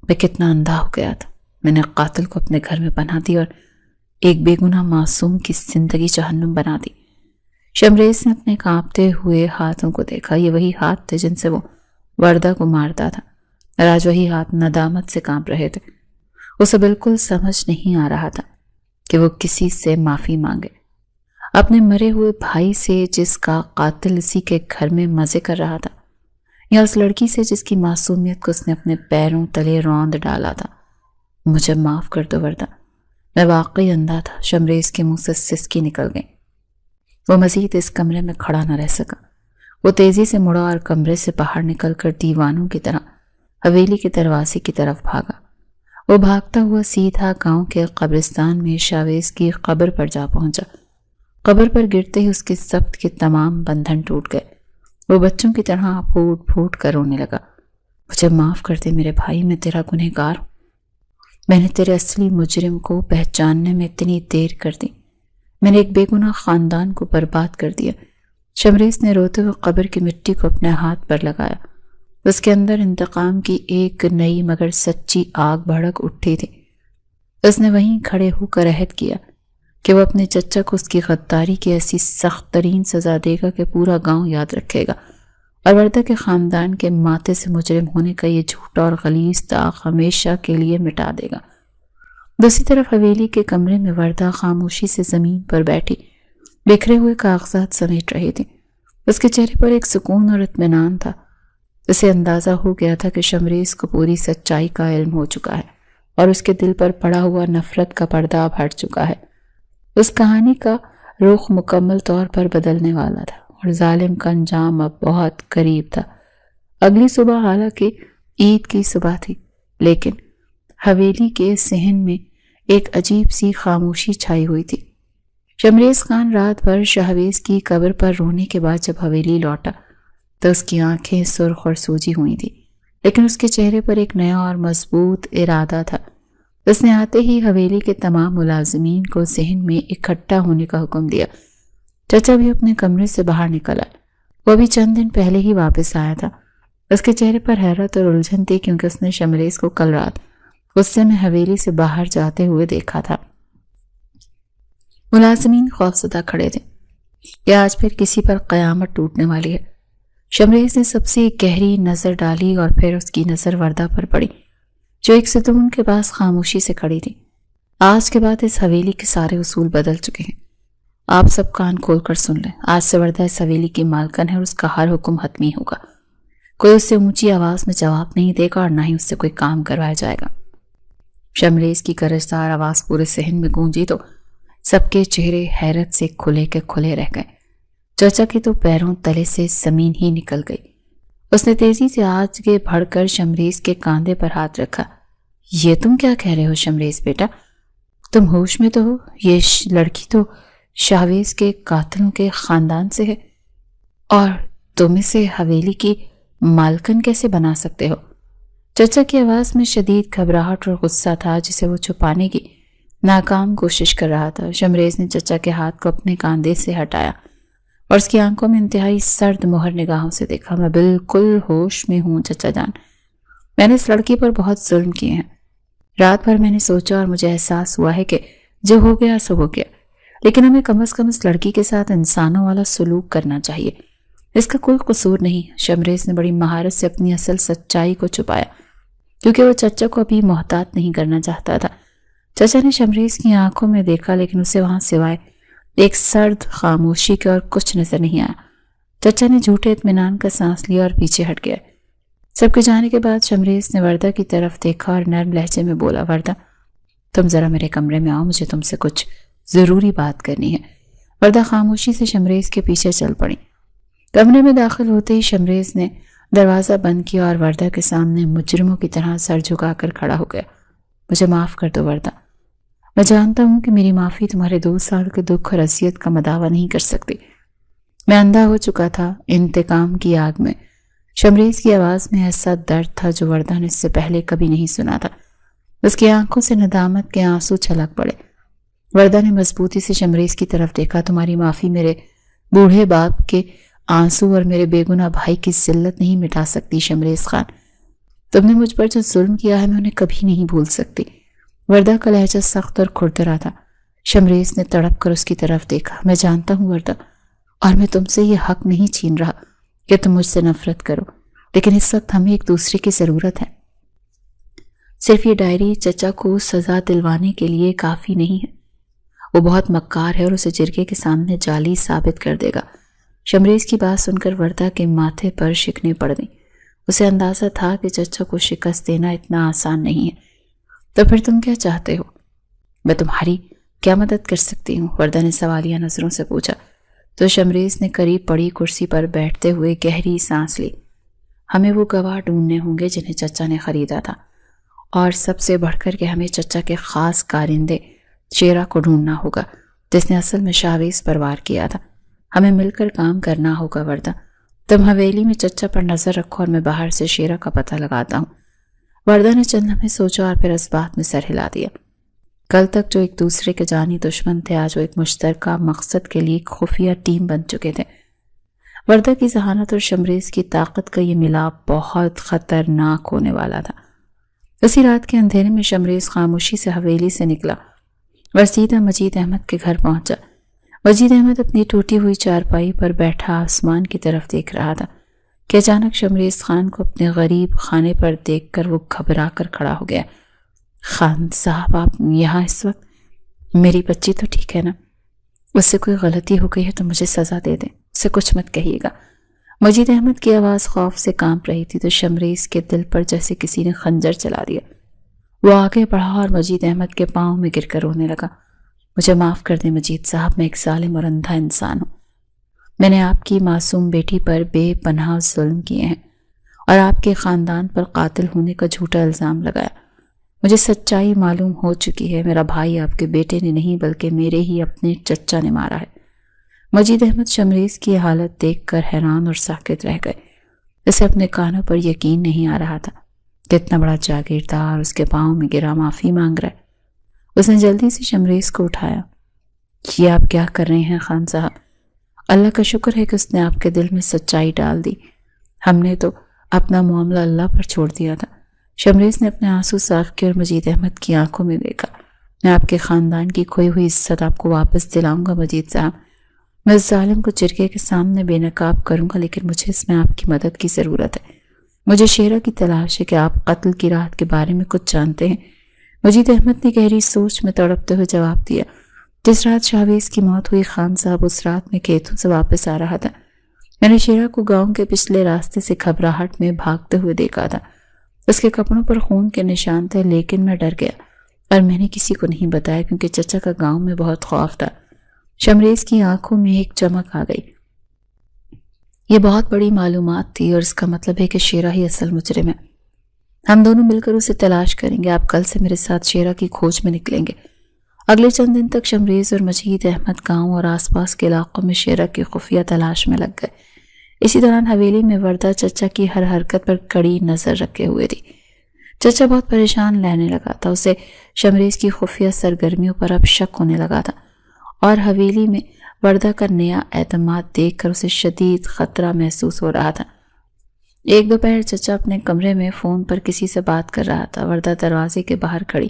میں کتنا اندھا ہو گیا تھا۔ میں نے قاتل کو اپنے گھر میں بنا دی اور ایک بے گناہ معصوم کی زندگی جہنم بنا دی۔ شمریز نے اپنے کانپتے ہوئے ہاتھوں کو دیکھا۔ یہ وہی ہاتھ تھے جن سے وہ وردہ کو مارتا تھا، اور آج وہی ہاتھ ندامت سے کانپ رہے تھے۔ اسے بالکل سمجھ نہیں آ رہا تھا کہ وہ کسی سے معافی مانگے، اپنے مرے ہوئے بھائی سے جس کا قاتل اسی کے گھر میں مزے کر رہا تھا، یا اس لڑکی سے جس کی معصومیت کو اس نے اپنے پیروں تلے روند ڈالا تھا۔ مجھے معاف کر دو وردہ، میں واقعی اندھا تھا۔ شمریز کے منہ سے سسکی نکل گئی۔ وہ مزید اس کمرے میں کھڑا نہ رہ سکا۔ وہ تیزی سے مڑا اور کمرے سے باہر نکل کر دیوانوں کی طرح حویلی کے دروازے کی طرف بھاگا۔ وہ بھاگتا ہوا سیدھا گاؤں کے قبرستان میں شاویز کی قبر پر جا پہنچا۔ قبر پر گرتے ہی اس کے ضبط کے تمام بندھن ٹوٹ گئے۔ وہ بچوں کی طرح پھوٹ پھوٹ کر رونے لگا۔ مجھے معاف کر دے میرے بھائی، میں تیرا گنہگار ہوں۔ میں نے تیرے اصلی مجرم کو پہچاننے میں اتنی دیر کر دی۔ میں نے ایک بے گناہ خاندان کو برباد کر دیا۔ شمریز نے روتے ہوئے قبر کی مٹی کو اپنے ہاتھ پر لگایا۔ اس کے اندر انتقام کی ایک نئی مگر سچی آگ بھڑک اٹھی تھی۔ اس نے وہیں کھڑے ہو کر عہد کیا کہ وہ اپنے چچا کو اس کی غداری کی ایسی سخت ترین سزا دے گا کہ پورا گاؤں یاد رکھے گا، اور وردہ کے خاندان کے ماتے سے مجرم ہونے کا یہ جھوٹا اور غلیظ داغ ہمیشہ کے لیے مٹا دے گا۔ دوسری طرف حویلی کے کمرے میں وردہ خاموشی سے زمین پر بیٹھی بکھرے ہوئے کاغذات سمیٹ رہی تھی۔ اس کے چہرے پر ایک سکون اور اطمینان تھا۔ اسے اندازہ ہو گیا تھا کہ شمریز کو پوری سچائی کا علم ہو چکا ہے اور اس کے دل پر پڑا ہوا نفرت کا پردہ اب ہٹ چکا ہے۔ اس کہانی کا رخ مکمل طور پر بدلنے والا تھا اور ظالم کا انجام اب بہت قریب تھا۔ اگلی صبح حالانکہ عید کی صبح تھی، لیکن حویلی کے صحن میں ایک عجیب سی خاموشی چھائی ہوئی تھی۔ شمریز خان رات بھر شہباز کی قبر پر رونے کے بعد جب حویلی لوٹا تو اس کی آنکھیں سرخ اور سوجی ہوئی تھی، لیکن اس کے چہرے پر ایک نیا اور مضبوط ارادہ تھا۔ اس نے آتے ہی حویلی کے تمام ملازمین کو صحن میں اکٹھا ہونے کا حکم دیا۔ چچا بھی اپنے کمرے سے باہر نکلا۔ وہ ابھی چند دن پہلے ہی واپس آیا تھا۔ اس کے چہرے پر حیرت اور الجھن تھی کیونکہ اس نے شمریز کو کل رات غصے میں حویلی سے باہر جاتے ہوئے دیکھا تھا۔ ملازمین خوفزدہ کھڑے تھے کہ آج پھر کسی پر قیامت ٹوٹنے والی ہے۔ شمریز نے سب سے گہری نظر ڈالی اور پھر اس کی نظر وردہ پر پڑی جو ایک ستون کے پاس خاموشی سے کھڑی تھی۔ آج کے بعد اس حویلی کے سارے اصول بدل چکے ہیں۔ آپ سب کان کھول کر سن لیں، آج سے وردہ اس حویلی کی مالکن ہے اور اس کا ہر حکم حتمی ہوگا۔ کوئی اس سے اونچی آواز میں جواب نہیں دے گا اور نہ ہی اس سے کوئی کام کروایا جائے گا۔ شمریز کی گرجدار آواز پورے صحن میں گونجی تو سب کے چہرے حیرت سے کھلے کے کھلے رہ گئے۔ چچا کی تو پیروں تلے سے زمین ہی نکل گئی۔ اس نے تیزی سے آگے بڑھ کر شمریز کے کاندھے پر ہاتھ رکھا۔ یہ تم کیا کہہ رہے ہو شمریز بیٹا؟ تم ہوش میں تو ہو؟ یہ لڑکی تو شہباز کے قاتلوں کے خاندان سے ہے اور تم اسے حویلی کی مالکن کیسے بنا سکتے ہو؟ چچا کی آواز میں شدید گھبراہٹ اور غصہ تھا جسے وہ چھپانے کی ناکام کوشش کر رہا تھا۔ شمریز نے چچا کے ہاتھ کو اپنے کاندھے سے ہٹایا اور اس کی آنکھوں میں انتہائی سرد مہر نگاہوں سے دیکھا۔ میں بالکل ہوش میں ہوں چچا جان، میں نے اس لڑکی پر بہت ظلم کیے ہیں۔ رات بھر میں نے سوچا اور مجھے احساس ہوا ہے کہ جو ہو گیا سو ہو گیا، لیکن ہمیں کم از کم اس لڑکی کے ساتھ انسانوں والا سلوک کرنا چاہیے۔ اس کا کوئی قصور نہیں۔ شمریز نے بڑی مہارت سے اپنی اصل سچائی کو چھپایا کیونکہ وہ چچا کو ابھی محتاط نہیں کرنا چاہتا تھا۔ چچا نے شمریز کی آنکھوں میں دیکھا لیکن اسے وہاں سوائے ایک سرد خاموشی کے اور کچھ نظر نہیں آیا۔ چچا نے جھوٹے اطمینان کا سانس لیا اور پیچھے ہٹ گیا۔ سب کے جانے کے بعد شمریز نے وردہ کی طرف دیکھا اور نرم لہجے میں بولا، وردہ تم ذرا میرے کمرے میں آؤ، مجھے تم سے کچھ ضروری بات کرنی ہے۔ وردہ خاموشی سے شمریز کے پیچھے چل پڑی۔ کمرے میں داخل ہوتے ہی شمریز نے دروازہ بند کیا اور وردہ کے سامنے مجرموں کی طرح سر جھکا کر کھڑا ہو گیا۔ مجھے معاف کر دو وردہ، میں جانتا ہوں کہ میری معافی تمہارے 2 سال کے دکھ اور اذیت کا مداوع نہیں کر سکتی۔ میں اندھا ہو چکا تھا انتقام کی آگ میں۔ شمریز کی آواز میں ایسا درد تھا جو وردہ نے اس سے پہلے کبھی نہیں سنا تھا۔ اس کی آنکھوں سے ندامت کے آنسو چھلک پڑے۔ وردہ نے مضبوطی سے شمریز کی طرف دیکھا۔ تمہاری معافی میرے بوڑھے باپ کے آنسو اور میرے بے گناہ بھائی کی ذلت نہیں مٹا سکتی شمریز خان۔ تم نے مجھ پر جو ظلم کیا ہے میں انہیں کبھی نہیں بھول سکتی۔ وردہ کا لہجہ سخت اور کھردرا تھا۔ شمریز نے تڑپ کر اس کی طرف دیکھا۔ میں جانتا ہوں وردہ، اور میں تم سے یہ حق نہیں چھین رہا کہ تم مجھ سے نفرت کرو، لیکن اس وقت ہمیں ایک دوسرے کی ضرورت ہے۔ صرف یہ ڈائری چچا کو سزا دلوانے کے لیے کافی نہیں ہے۔ وہ بہت مکار ہے اور اسے جرگے کے سامنے جعلی ثابت کر دے گا۔ شمریز کی بات سن کر وردہ کے ماتھے پر شکنیں پڑ گئیں۔ اسے اندازہ تھا کہ چچا کو شکست دینا اتنا آسان نہیں ہے۔ تو پھر تم کیا چاہتے ہو؟ میں تمہاری کیا مدد کر سکتی ہوں؟ وردہ نے سوالیہ نظروں سے پوچھا تو شمریز نے قریب پڑی کرسی پر بیٹھتے ہوئے گہری سانس لی۔ ہمیں وہ گواہ ڈھونڈنے ہوں گے جنہیں چچا نے خریدا تھا، اور سب سے بڑھ کر کے ہمیں چچا کے خاص کارندے شیرا کو ڈھونڈنا ہوگا جس نے اصل میں شہباز پر وار کیا تھا۔ ہمیں مل کر کام کرنا ہوگا وردہ۔ تم حویلی میں چچا پر نظر رکھو اور میں باہر سے شیرا کا پتہ لگاتا ہوں۔ وردہ نے چند لمحے سوچا اور پھر اس بات میں سر ہلا دیا۔ کل تک جو ایک دوسرے کے جانی دشمن تھے آج وہ ایک مشترکہ مقصد کے لیے ایک خفیہ ٹیم بن چکے تھے۔ وردہ کی ذہانت اور شمریز کی طاقت کا یہ ملاپ بہت خطرناک ہونے والا تھا۔ اسی رات کے اندھیرے میں شمریز خاموشی سے حویلی سے نکلا اور سیدھا مجید احمد کے گھر پہنچا۔ مجید احمد اپنی ٹوٹی ہوئی چارپائی پر بیٹھا آسمان کی طرف دیکھ رہا تھا کہ اچانک شمریز خان کو اپنے غریب خانے پر دیکھ کر وہ گھبرا کر کھڑا ہو گیا۔ خان صاحب آپ یہاں اس وقت؟ میری بچی تو ٹھیک ہے نا؟ اس سے کوئی غلطی ہو گئی ہے تو مجھے سزا دے دیں، اسے کچھ مت کہیے گا۔ مجید احمد کی آواز خوف سے کانپ رہی تھی تو شمریز کے دل پر جیسے کسی نے خنجر چلا دیا۔ وہ آگے بڑھا اور مجید احمد کے پاؤں میں گر کر رونے لگا۔ مجھے معاف کر دیں مجید صاحب، میں ایک ظالم اور اندھا انسان ہوں۔ میں نے آپ کی معصوم بیٹی پر بے پناہ ظلم کیے ہیں اور آپ کے خاندان پر قاتل ہونے کا جھوٹا الزام لگایا۔ مجھے سچائی معلوم ہو چکی ہے، میرا بھائی آپ کے بیٹے نے نہیں بلکہ میرے ہی اپنے چچا نے مارا ہے۔ مجید احمد شمریز کی حالت دیکھ کر حیران اور ساکت رہ گئے۔ اسے اپنے کانوں پر یقین نہیں آ رہا تھا کہ اتنا بڑا جاگیردار اس کے پاؤں میں گرا معافی مانگ رہا ہے۔ اس نے جلدی سے شمریز کو اٹھایا۔ یہ آپ کیا کر رہے ہیں خان صاحب؟ اللہ کا شکر ہے کہ اس نے آپ کے دل میں سچائی ڈال دی، ہم نے تو اپنا معاملہ اللہ پر چھوڑ دیا تھا۔ شمریز نے اپنے آنسو صاف کیے اور مجید احمد کی آنکھوں میں دیکھا۔ میں آپ کے خاندان کی کھوئی ہوئی عزت آپ کو واپس دلاؤں گا مجید صاحب۔ میں اس ظالم کو جرگے کے سامنے بے نقاب کروں گا، لیکن مجھے اس میں آپ کی مدد کی ضرورت ہے۔ مجھے شیرہ کی تلاش ہے کہ آپ قتل کی رات کے بارے میں کچھ جانتے ہیں۔ مجید احمد نے گہری سوچ میں تڑپتے ہوئے جواب دیا۔ جس رات شاویز کی موت ہوئی خان صاحب اس رات میں کھیتوں سے واپس آ رہا تھا۔ میں نے شیرہ کو گاؤں کے پچھلے راستے سے گھبراہٹ میں بھاگتے ہوئے دیکھا تھا۔ اس کے کپڑوں پر خون کے نشان تھے، لیکن میں ڈر گیا اور میں نے کسی کو نہیں بتایا کیونکہ چچا کا گاؤں میں بہت خوف تھا۔ شمریز کی آنکھوں میں ایک چمک آ گئی۔ یہ بہت بڑی معلومات تھی اور اس کا مطلب ہے کہ شیرہ ہی اصل مجرم ہے۔ ہم دونوں مل کر اسے تلاش کریں گے۔ آپ کل سے میرے ساتھ شیرہ کی کھوج میں نکلیں گے۔ اگلے چند دن تک شمریز اور مجید احمد گاؤں اور آس پاس کے علاقوں میں شیرہ کی خفیہ تلاش میں لگ گئے۔ اسی دوران حویلی میں وردہ چچا کی ہر حرکت پر کڑی نظر رکھے ہوئے تھی۔ چچا بہت پریشان رہنے لگا تھا۔ اسے شمریز کی خفیہ سرگرمیوں پر اب شک ہونے لگا تھا اور حویلی میں وردہ کا نیا اعتماد دیکھ کر اسے شدید خطرہ محسوس ہو رہا تھا۔ ایک دوپہر چچا اپنے کمرے میں فون پر کسی سے بات کر رہا تھا۔ وردہ دروازے کے باہر کھڑی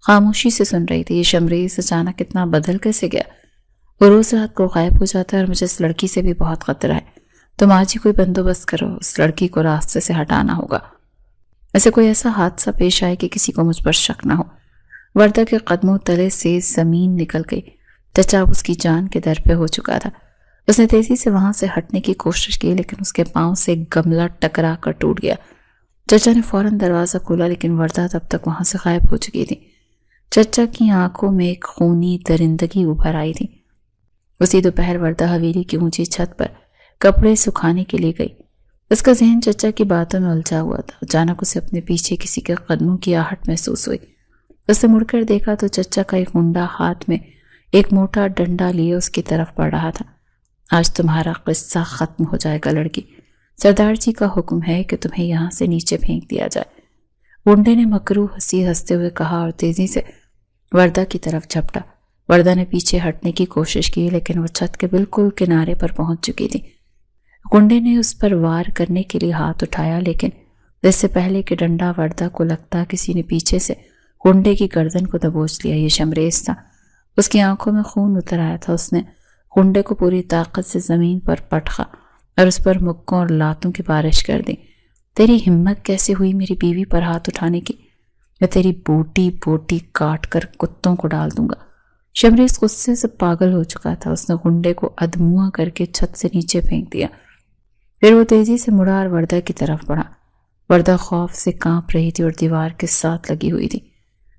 خاموشی سے سن رہی تھی۔ یہ شمریز اچانک اتنا بدل کیسے گیا؟ وہ روز رات کو غائب ہو جاتا ہے اور مجھے اس لڑکی سے بھی بہت خطرہ ہے۔ تم آج ہی کوئی بندوبست کرو، اس لڑکی کو راستے سے ہٹانا ہوگا۔ ایسے کوئی ایسا حادثہ پیش آئے کہ کسی کو مجھ پر شک نہ ہو۔ وردہ کے قدموں تلے سے زمین نکل گئی۔ چچا اب اس کی جان کے در پہ ہو چکا تھا۔ اس نے تیزی سے وہاں سے ہٹنے کی کوشش کی، لیکن اس کے پاؤں سے گملہ ٹکرا کر ٹوٹ گیا۔ چچا نے فوراً دروازہ کھولا، لیکن وردہ تب تک وہاں سے غائب ہو چکی تھی۔ چچا کی آنکھوں میں ایک خونی درندگی ابھر آئی تھی۔ اسی دوپہر وردہ حویلی کی اونچی چھت پر کپڑے سکھانے کے لیے گئی۔ اس کا ذہن چچا کی باتوں میں الجھا ہوا تھا۔ اچانک اسے اپنے پیچھے کسی کے قدموں کی آہٹ محسوس ہوئی۔ اس نے مڑ کر دیکھا تو چچا کا ایک گنڈا ہاتھ میں ایک موٹا ڈنڈا لیے اس کی طرف بڑھ رہا تھا۔ آج تمہارا قصہ ختم ہو جائے گا لڑکی، سردار جی کا حکم ہے کہ تمہیں یہاں سے نیچے پھینک دیا جائے۔ گنڈے نے مکروہ ہنسی ہنستے ہوئے کہا اور تیزی سے وردہ کی طرف جھپٹا۔ وردہ نے پیچھے ہٹنے کی کوشش کی، لیکن وہ چھت کے بالکل کنارے پر پہنچ چکی تھی۔ گنڈے نے اس پر وار کرنے کے لیے ہاتھ اٹھایا، لیکن اس سے پہلے کہ ڈنڈا وردہ کو لگتا کسی نے پیچھے سے گنڈے کی گردن کو دبوچ لیا۔ یہ شمریز تھا۔ اس کی آنکھوں میں خون اتر آیا تھا۔ اس نے گنڈے کو پوری طاقت سے زمین پر پٹخا اور اس پر مکوں اور لاتوں کی بارش کر دی۔ تیری ہمت کیسے ہوئی میری بیوی پر ہاتھ اٹھانے کی؟ میں تیری بوٹی بوٹی کاٹ کر کتوں کو ڈال دوں گا۔ شمریز غصے سے پاگل ہو چکا تھا۔ اس نے گنڈے کو ادموا کر کے چھت سے نیچے پھینک دیا۔ پھر وہ تیزی سے مڑا اور وردہ کی طرف بڑھا۔ وردہ خوف سے کانپ رہی تھی اور دیوار کے ساتھ لگی ہوئی تھی۔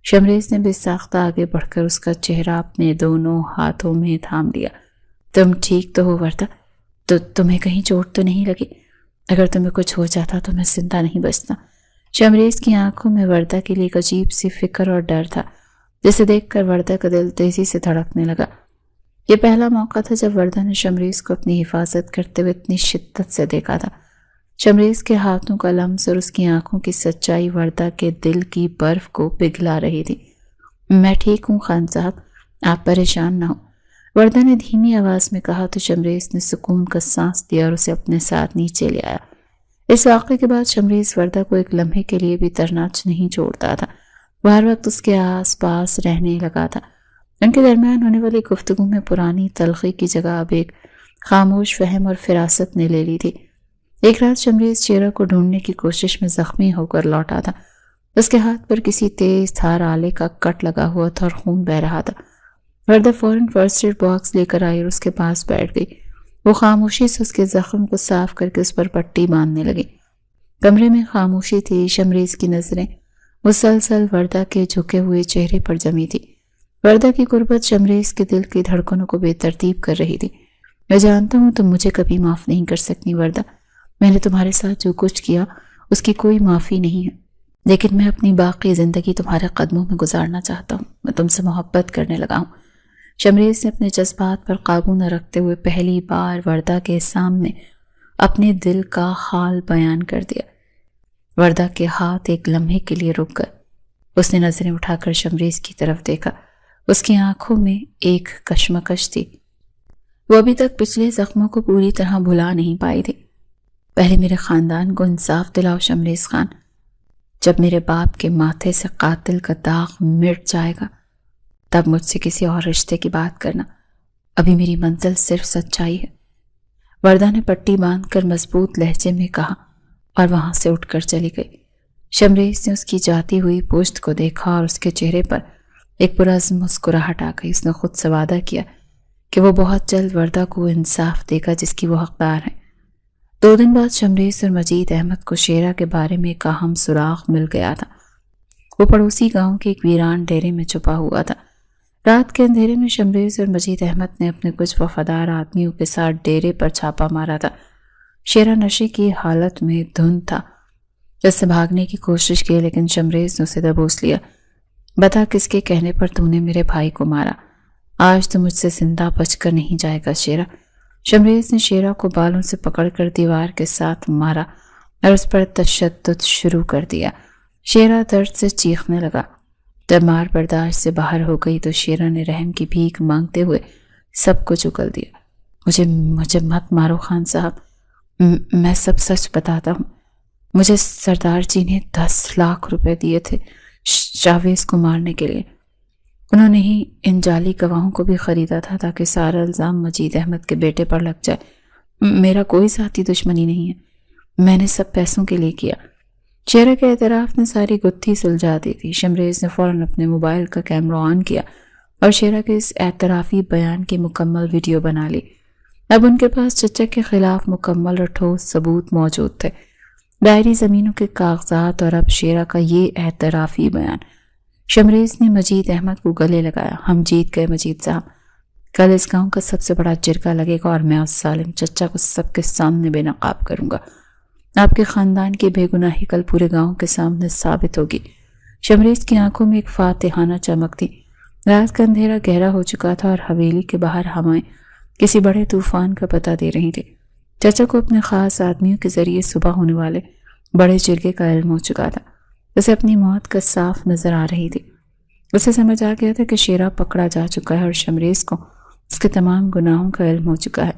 شمریز نے بے ساختہ آگے بڑھ کر اس کا چہرہ اپنے دونوں ہاتھوں میں تھام لیا۔ تم ٹھیک تو ہو وردہ؟ تو تمہیں کہیں چوٹ تو نہیں لگی؟ اگر تمہیں کچھ ہو جاتا تو میں زندہ نہیں بچتا۔ شمریز کی آنکھوں میں وردہ کے لیے ایک عجیب سی فکر اور ڈر تھا، جسے دیکھ کر وردہ کا دل تیزی سے دھڑکنے لگا۔ یہ پہلا موقع تھا جب وردہ نے شمریز کو اپنی حفاظت کرتے ہوئے اتنی شدت سے دیکھا تھا۔ شمریز کے ہاتھوں کا لمس اور اس کی آنکھوں کی سچائی وردہ کے دل کی برف کو پگھلا رہی تھی۔ میں ٹھیک ہوں خان صاحب، آپ پریشان نہ ہو، وردہ نے دھیمی آواز میں کہا تو شمریز نے سکون کا سانس دیا اور اسے اپنے ساتھ نیچے لے آیا۔ اس واقعے کے بعد شمریز وردہ کو ایک لمحے کے لیے بھی ترناچ نہیں چھوڑتا تھا۔ وہ ہر وقت اس کے آس پاس رہنے لگا تھا۔ ان کے درمیان ہونے والی گفتگو میں پرانی تلخی کی جگہ اب ایک خاموش فہم اور فراست نے لے لی تھی۔ ایک رات شمریز شیرہ کو ڈھونڈنے کی کوشش میں زخمی ہو کر لوٹا تھا۔ اس کے ہاتھ پر کسی تیز دھار آلے کا کٹ لگا ہوا تھا اور خون بہہ رہا تھا۔ وردہ فوراً فرسٹ ایڈ باکس لے کر آئی اور اس کے پاس بیٹھ گئی۔ وہ خاموشی سے اس کے زخم کو صاف کر کے اس پر پٹی باندھنے لگی۔ کمرے میں خاموشی تھی۔ شمریز کی نظریں مسلسل وردہ کے جھکے ہوئے چہرے پر جمی تھی۔ وردہ کی قربت شمریز کے دل کی دھڑکنوں کو بے ترتیب کر رہی تھی۔ میں جانتا ہوں تم مجھے کبھی معاف نہیں کر سکتی وردہ، میں نے تمہارے ساتھ جو کچھ کیا اس کی کوئی معافی نہیں ہے، لیکن میں اپنی باقی زندگی تمہارے قدموں میں گزارنا چاہتا ہوں۔ میں تم سے محبت کرنے لگا ہوں۔ شمریز نے اپنے جذبات پر قابو نہ رکھتے ہوئے پہلی بار وردہ کے سامنے اپنے دل کا حال بیان کر دیا۔ وردہ کے ہاتھ ایک لمحے کے لیے رک گئے۔ اس نے نظریں اٹھا کر شمریز کی طرف دیکھا۔ اس کی آنکھوں میں ایک کشمکش تھی۔ وہ ابھی تک پچھلے زخموں کو پوری طرح بھلا نہیں پائی تھی۔ پہلے میرے خاندان کو انصاف دلاؤ شمریز خان، جب میرے باپ کے ماتھے سے قاتل کا داغ مٹ جائے گا تب مجھ سے کسی اور رشتے کی بات کرنا۔ ابھی میری منزل صرف سچائی ہے۔ وردہ نے پٹی باندھ کر مضبوط لہجے میں کہا اور وہاں سے اٹھ کر چلی گئی۔ شمریز نے اس کی جاتی ہوئی پشت کو دیکھا اور اس کے چہرے پر ایک پرعزم مسکراہٹ آ گئی۔ اس نے خود سے وعدہ کیا کہ وہ بہت جلد وردہ کو انصاف دے گا جس کی وہ حقدار ہے۔ 2 دن بعد شمریز اور مجید احمد کو شیرہ کے بارے میں ایک اہم سراغ مل گیا تھا۔ وہ پڑوسی گاؤں کے ایک ویران ڈیرے میں چھپا ہوا تھا۔ رات کے اندھیرے میں شمریز اور مجید احمد نے اپنے کچھ وفادار آدمیوں کے ساتھ ڈیرے پر چھاپا مارا تھا۔ شیرہ نشے کی حالت میں دھند تھا۔ اس سے بھاگنے کی کوشش کی لیکن شمریز نے اسے دبوس لیا۔ بتا کس کے کہنے پر تو نے میرے بھائی کو مارا؟ آج تو مجھ سے زندہ بچ کر نہیں جائے گا شیرہ۔ شمریز نے شیرہ کو بالوں سے پکڑ کر دیوار کے ساتھ مارا اور اس پر تشدد شروع کر دیا۔ شیرہ درد سے چیخنے لگا۔ جب مار برداشت سے باہر ہو گئی تو شیرہ نے رحم کی بھیک مانگتے ہوئے سب کو چکل دیا۔ مجھے مت مارو خان صاحب، میں سب سچ بتاتا ہوں۔ مجھے سردار جی نے 10 لاکھ روپے دیے تھے شاویز کو مارنے کے لیے۔ انہوں نے ہی ان جعلی گواہوں کو بھی خریدا تھا تاکہ سارا الزام مجید احمد کے بیٹے پر لگ جائے۔ میرا کوئی ذاتی دشمنی نہیں ہے، میں نے سب پیسوں کے لیے کیا۔ شیرہ کے اعتراف نے ساری گتھی سلجھا دی تھی۔ شمریز نے فوراً اپنے موبائل کا کیمرہ آن کیا اور شیرہ کے اس اعترافی بیان کی مکمل ویڈیو بنا لی۔ اب ان کے پاس چچا کے خلاف مکمل اور ٹھوس ثبوت موجود تھے، دائری زمینوں کے کاغذات اور اب شیرہ کا یہ اعترافی بیان۔ شمریز نے مجید احمد کو گلے لگایا۔ ہم جیت گئے مجید صاحب، کل اس گاؤں کا سب سے بڑا جرگہ لگے گا اور میں اس ظالم چچا کو سب کے سامنے بے نقاب کروں گا۔ آپ کے خاندان کی بے گناہی کل پورے گاؤں کے سامنے ثابت ہوگی۔ شمریز کی آنکھوں میں ایک فاتحانہ چمک تھی۔ رات کا اندھیرا گہرا ہو چکا تھا اور حویلی کے باہر ہوائیں کسی بڑے طوفان کا پتہ دے رہی تھی۔ چچا کو اپنے خاص آدمیوں کے ذریعے صبح ہونے والے بڑے جرگے کا علم ہو چکا تھا۔ اسے اپنی موت کا صاف نظر آ رہی تھی۔ اسے سمجھ آ گیا تھا کہ شیرہ پکڑا جا چکا ہے اور شمریز کو اس کے تمام گناہوں کا علم ہو چکا ہے۔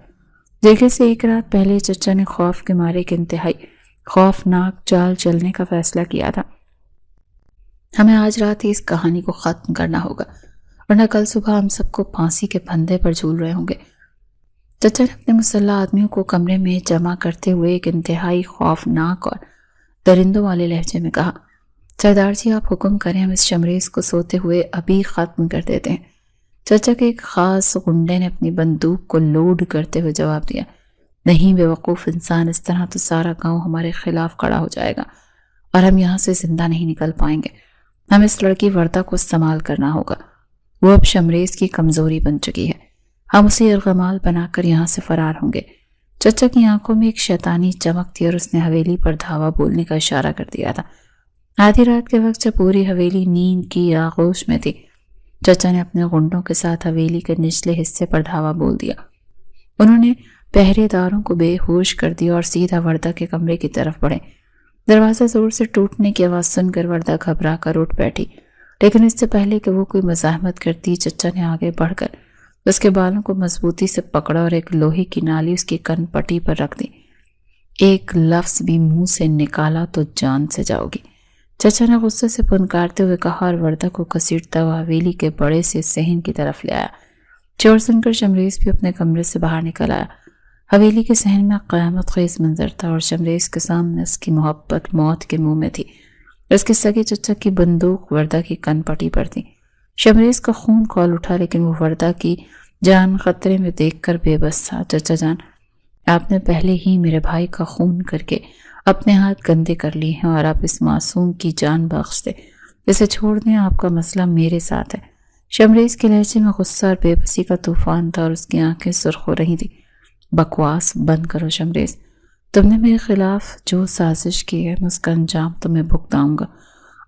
جرگے سے 1 رات پہلے چچا نے خوف کے مارے ایک انتہائی خوفناک چال چلنے کا فیصلہ کیا تھا۔ ہمیں آج رات ہی اس کہانی کو ختم کرنا ہوگا ورنہ کل صبح ہم سب کو پھانسی کے پھندے پر جھول رہے ہوں گے۔ چچا نے اپنے مسلح آدمیوں کو کمرے میں جمع کرتے ہوئے ایک انتہائی خوفناک اور درندوں والے لہجے میں کہا، سردار جی آپ حکم کریں، ہم اس شمریز کو سوتے ہوئے ابھی ختم کر دیتے ہیں۔ چچا کے ایک خاص غنڈے نے اپنی بندوق کو لوڈ کرتے ہوئے جواب دیا، نہیں بے وقوف انسان، اس طرح تو سارا گاؤں ہمارے خلاف کھڑا ہو جائے گا اور ہم یہاں سے زندہ نہیں نکل پائیں گے۔ ہم اس لڑکی وردہ کو استعمال کرنا ہوگا، وہ اب شمریز کی کمزوری بن چکی ہے، ہم اسے یرغمال بنا کر یہاں سے فرار ہوں گے۔ چچا کی آنکھوں میں ایک شیطانی چمک تھی اور اس نے حویلی پر دھاوا بولنے کا اشارہ کر دیا تھا۔ آدھی رات کے وقت جب پوری حویلی نیند کی آغوش میں تھی، چچا نے اپنے غنڈوں کے ساتھ حویلی کے نچلے حصے پر دھاوا بول دیا۔ انہوں نے پہرے داروں کو بے ہوش کر دیا اور سیدھا وردہ کے کمرے کی طرف بڑھے۔ دروازہ زور سے ٹوٹنے کی آواز سن کر وردہ گھبرا کر اٹھ بیٹھی، لیکن اس سے پہلے کہ وہ کوئی مزاحمت کرتی، چچا نے آگے بڑھ کر اس کے بالوں کو مضبوطی سے پکڑا اور ایک لوہے کی نالی اس کی کن پٹی پر رکھ دی۔ ایک لفظ بھی منہ سے نکالا تو جان سے جاؤ گی، چچا نے غصے سے پھنکارتے ہوئے کہا اور وردہ کو گھسیٹتا ہوا حویلی کے بڑے سے صحن کی طرف لے آیا۔ چور سن کر شمریز بھی اپنے کمرے سے باہر نکل آیا۔ حویلی کے صحن میں قیامت خیز منظر تھا اور شمریز کے سامنے اس کی محبت موت کے منہ میں تھی۔ اس کے سگے چچا کی بندوق وردہ کی کن پٹی پر تھی۔ شمریز کا خون کھول اٹھا، لیکن وہ وردہ کی جان خطرے میں دیکھ کر بے بس تھا۔ چچا جان، آپ نے پہلے ہی میرے بھائی کا خون کر کے اپنے ہاتھ گندے کر لیے ہیں، اور آپ اس معصوم کی جان بخش دیں، اسے چھوڑ دیں، آپ کا مسئلہ میرے ساتھ ہے۔ شمریز کے لہجے میں غصہ اور بے بسی کا طوفان تھا، اور اس کی آنکھیں سرخ ہو رہی تھی۔ بکواس بند کرو شمریز، تم نے میرے خلاف جو سازش کی ہے، میں اس کا انجام تمہیں بھگتاؤں گا۔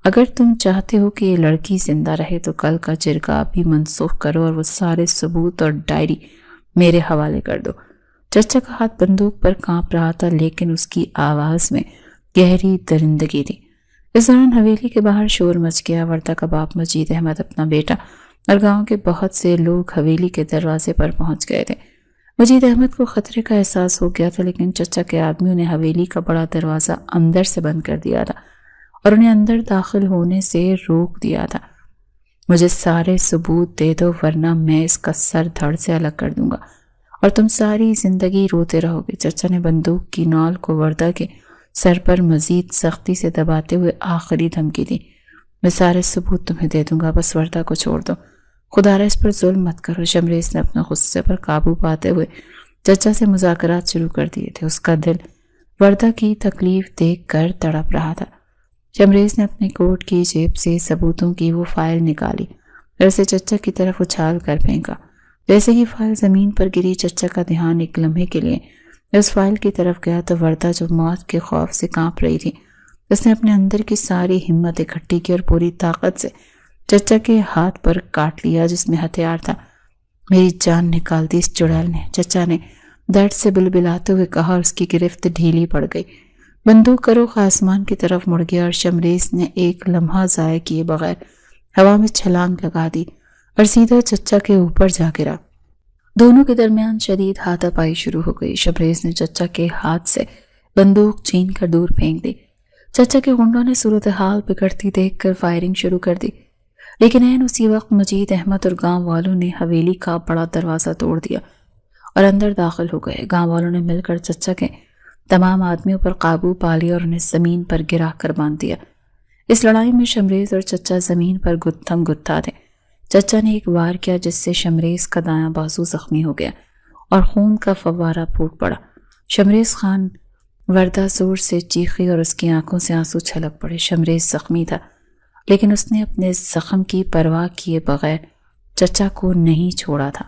اگر تم چاہتے ہو کہ یہ لڑکی زندہ رہے تو کل کا جرگہ بھی منسوخ کرو اور وہ سارے ثبوت اور ڈائری میرے حوالے کر دو۔ چچا کا ہاتھ بندوق پر کانپ رہا تھا، لیکن اس کی آواز میں گہری درندگی تھی۔ اس دوران حویلی کے باہر شور مچ گیا۔ وردہ کا باپ مجید احمد، اپنا بیٹا اور گاؤں کے بہت سے لوگ حویلی کے دروازے پر پہنچ گئے تھے۔ مجید احمد کو خطرے کا احساس ہو گیا تھا، لیکن چچا کے آدمیوں نے حویلی کا بڑا دروازہ اندر سے بند کر دیا تھا اور انہیں اندر داخل ہونے سے روک دیا تھا۔ مجھے سارے ثبوت دے دو، ورنہ میں اس کا سر دھڑ سے الگ کر دوں گا اور تم ساری زندگی روتے رہو گے۔ چچا نے بندوق کی نال کو وردہ کے سر پر مزید سختی سے دباتے ہوئے آخری دھمکی دی۔ میں سارے ثبوت تمہیں دے دوں گا، بس وردہ کو چھوڑ دو، خدا را اس پر ظلم مت کرو۔ شمریز نے اپنے غصے پر قابو پاتے ہوئے چچا سے مذاکرات شروع کر دیے تھے۔ اس کا دل وردہ کی تکلیف دیکھ کر تڑپ رہا تھا۔ شمریز نے اپنے کوٹ کی جیب سے ثبوتوں کی وہ فائل نکالی اور اسے چچا کی طرف اچھال کر پھینکا۔ جیسے ہی فائل زمین پر گری، چچا کا دھیان ایک لمحے کے لیے اس فائل کی طرف گیا تو وردہ جو موت کے خوف سے کانپ رہی تھی، اس نے اپنے اندر کی ساری ہمت اکٹھی کی اور پوری طاقت سے چچا کے ہاتھ پر کاٹ لیا جس میں ہتھیار تھا۔ میری جان نکال دی اس چڑیل نے، چچا نے درد سے بلبلاتے ہوئے کہا، اور اس کی گرفت ڈھیلی پڑ گئی۔ بندوق کا رخ آسمان کی طرف مڑ گیا اور شمریز نے ایک لمحہ ضائع کیے بغیر ہوا میں چھلانگ لگا دی اور سیدھا چچا کے اوپر جا گرا۔ دونوں کے درمیان شدید ہاتھا پائی شروع ہو گئی۔ شمریز نے چچا کے ہاتھ سے بندوق چھین کر دور پھینک دی۔ چچا کے غنڈوں نے صورتحال بگڑتی دیکھ کر فائرنگ شروع کر دی، لیکن عین اسی وقت مجید احمد اور گاؤں والوں نے حویلی کا بڑا دروازہ توڑ دیا اور اندر داخل ہو گئے۔ گاؤں والوں نے مل کر چچا کے تمام آدمیوں پر قابو پا لیا اور انہیں زمین پر گرا کر باندھ دیا۔ اس لڑائی میں شمریز اور چچا زمین پر گتھم گتھا تھے۔ چچا نے ایک وار کیا جس سے شمریز کا دایاں بازو زخمی ہو گیا اور خون کا فوارہ پھوٹ پڑا۔ شمریز خان وردہ زور سے چیخی اور اس کی آنکھوں سے آنسو چھلک پڑے۔ شمریز زخمی تھا، لیکن اس نے اپنے زخم کی پرواہ کیے بغیر چچا کو نہیں چھوڑا تھا۔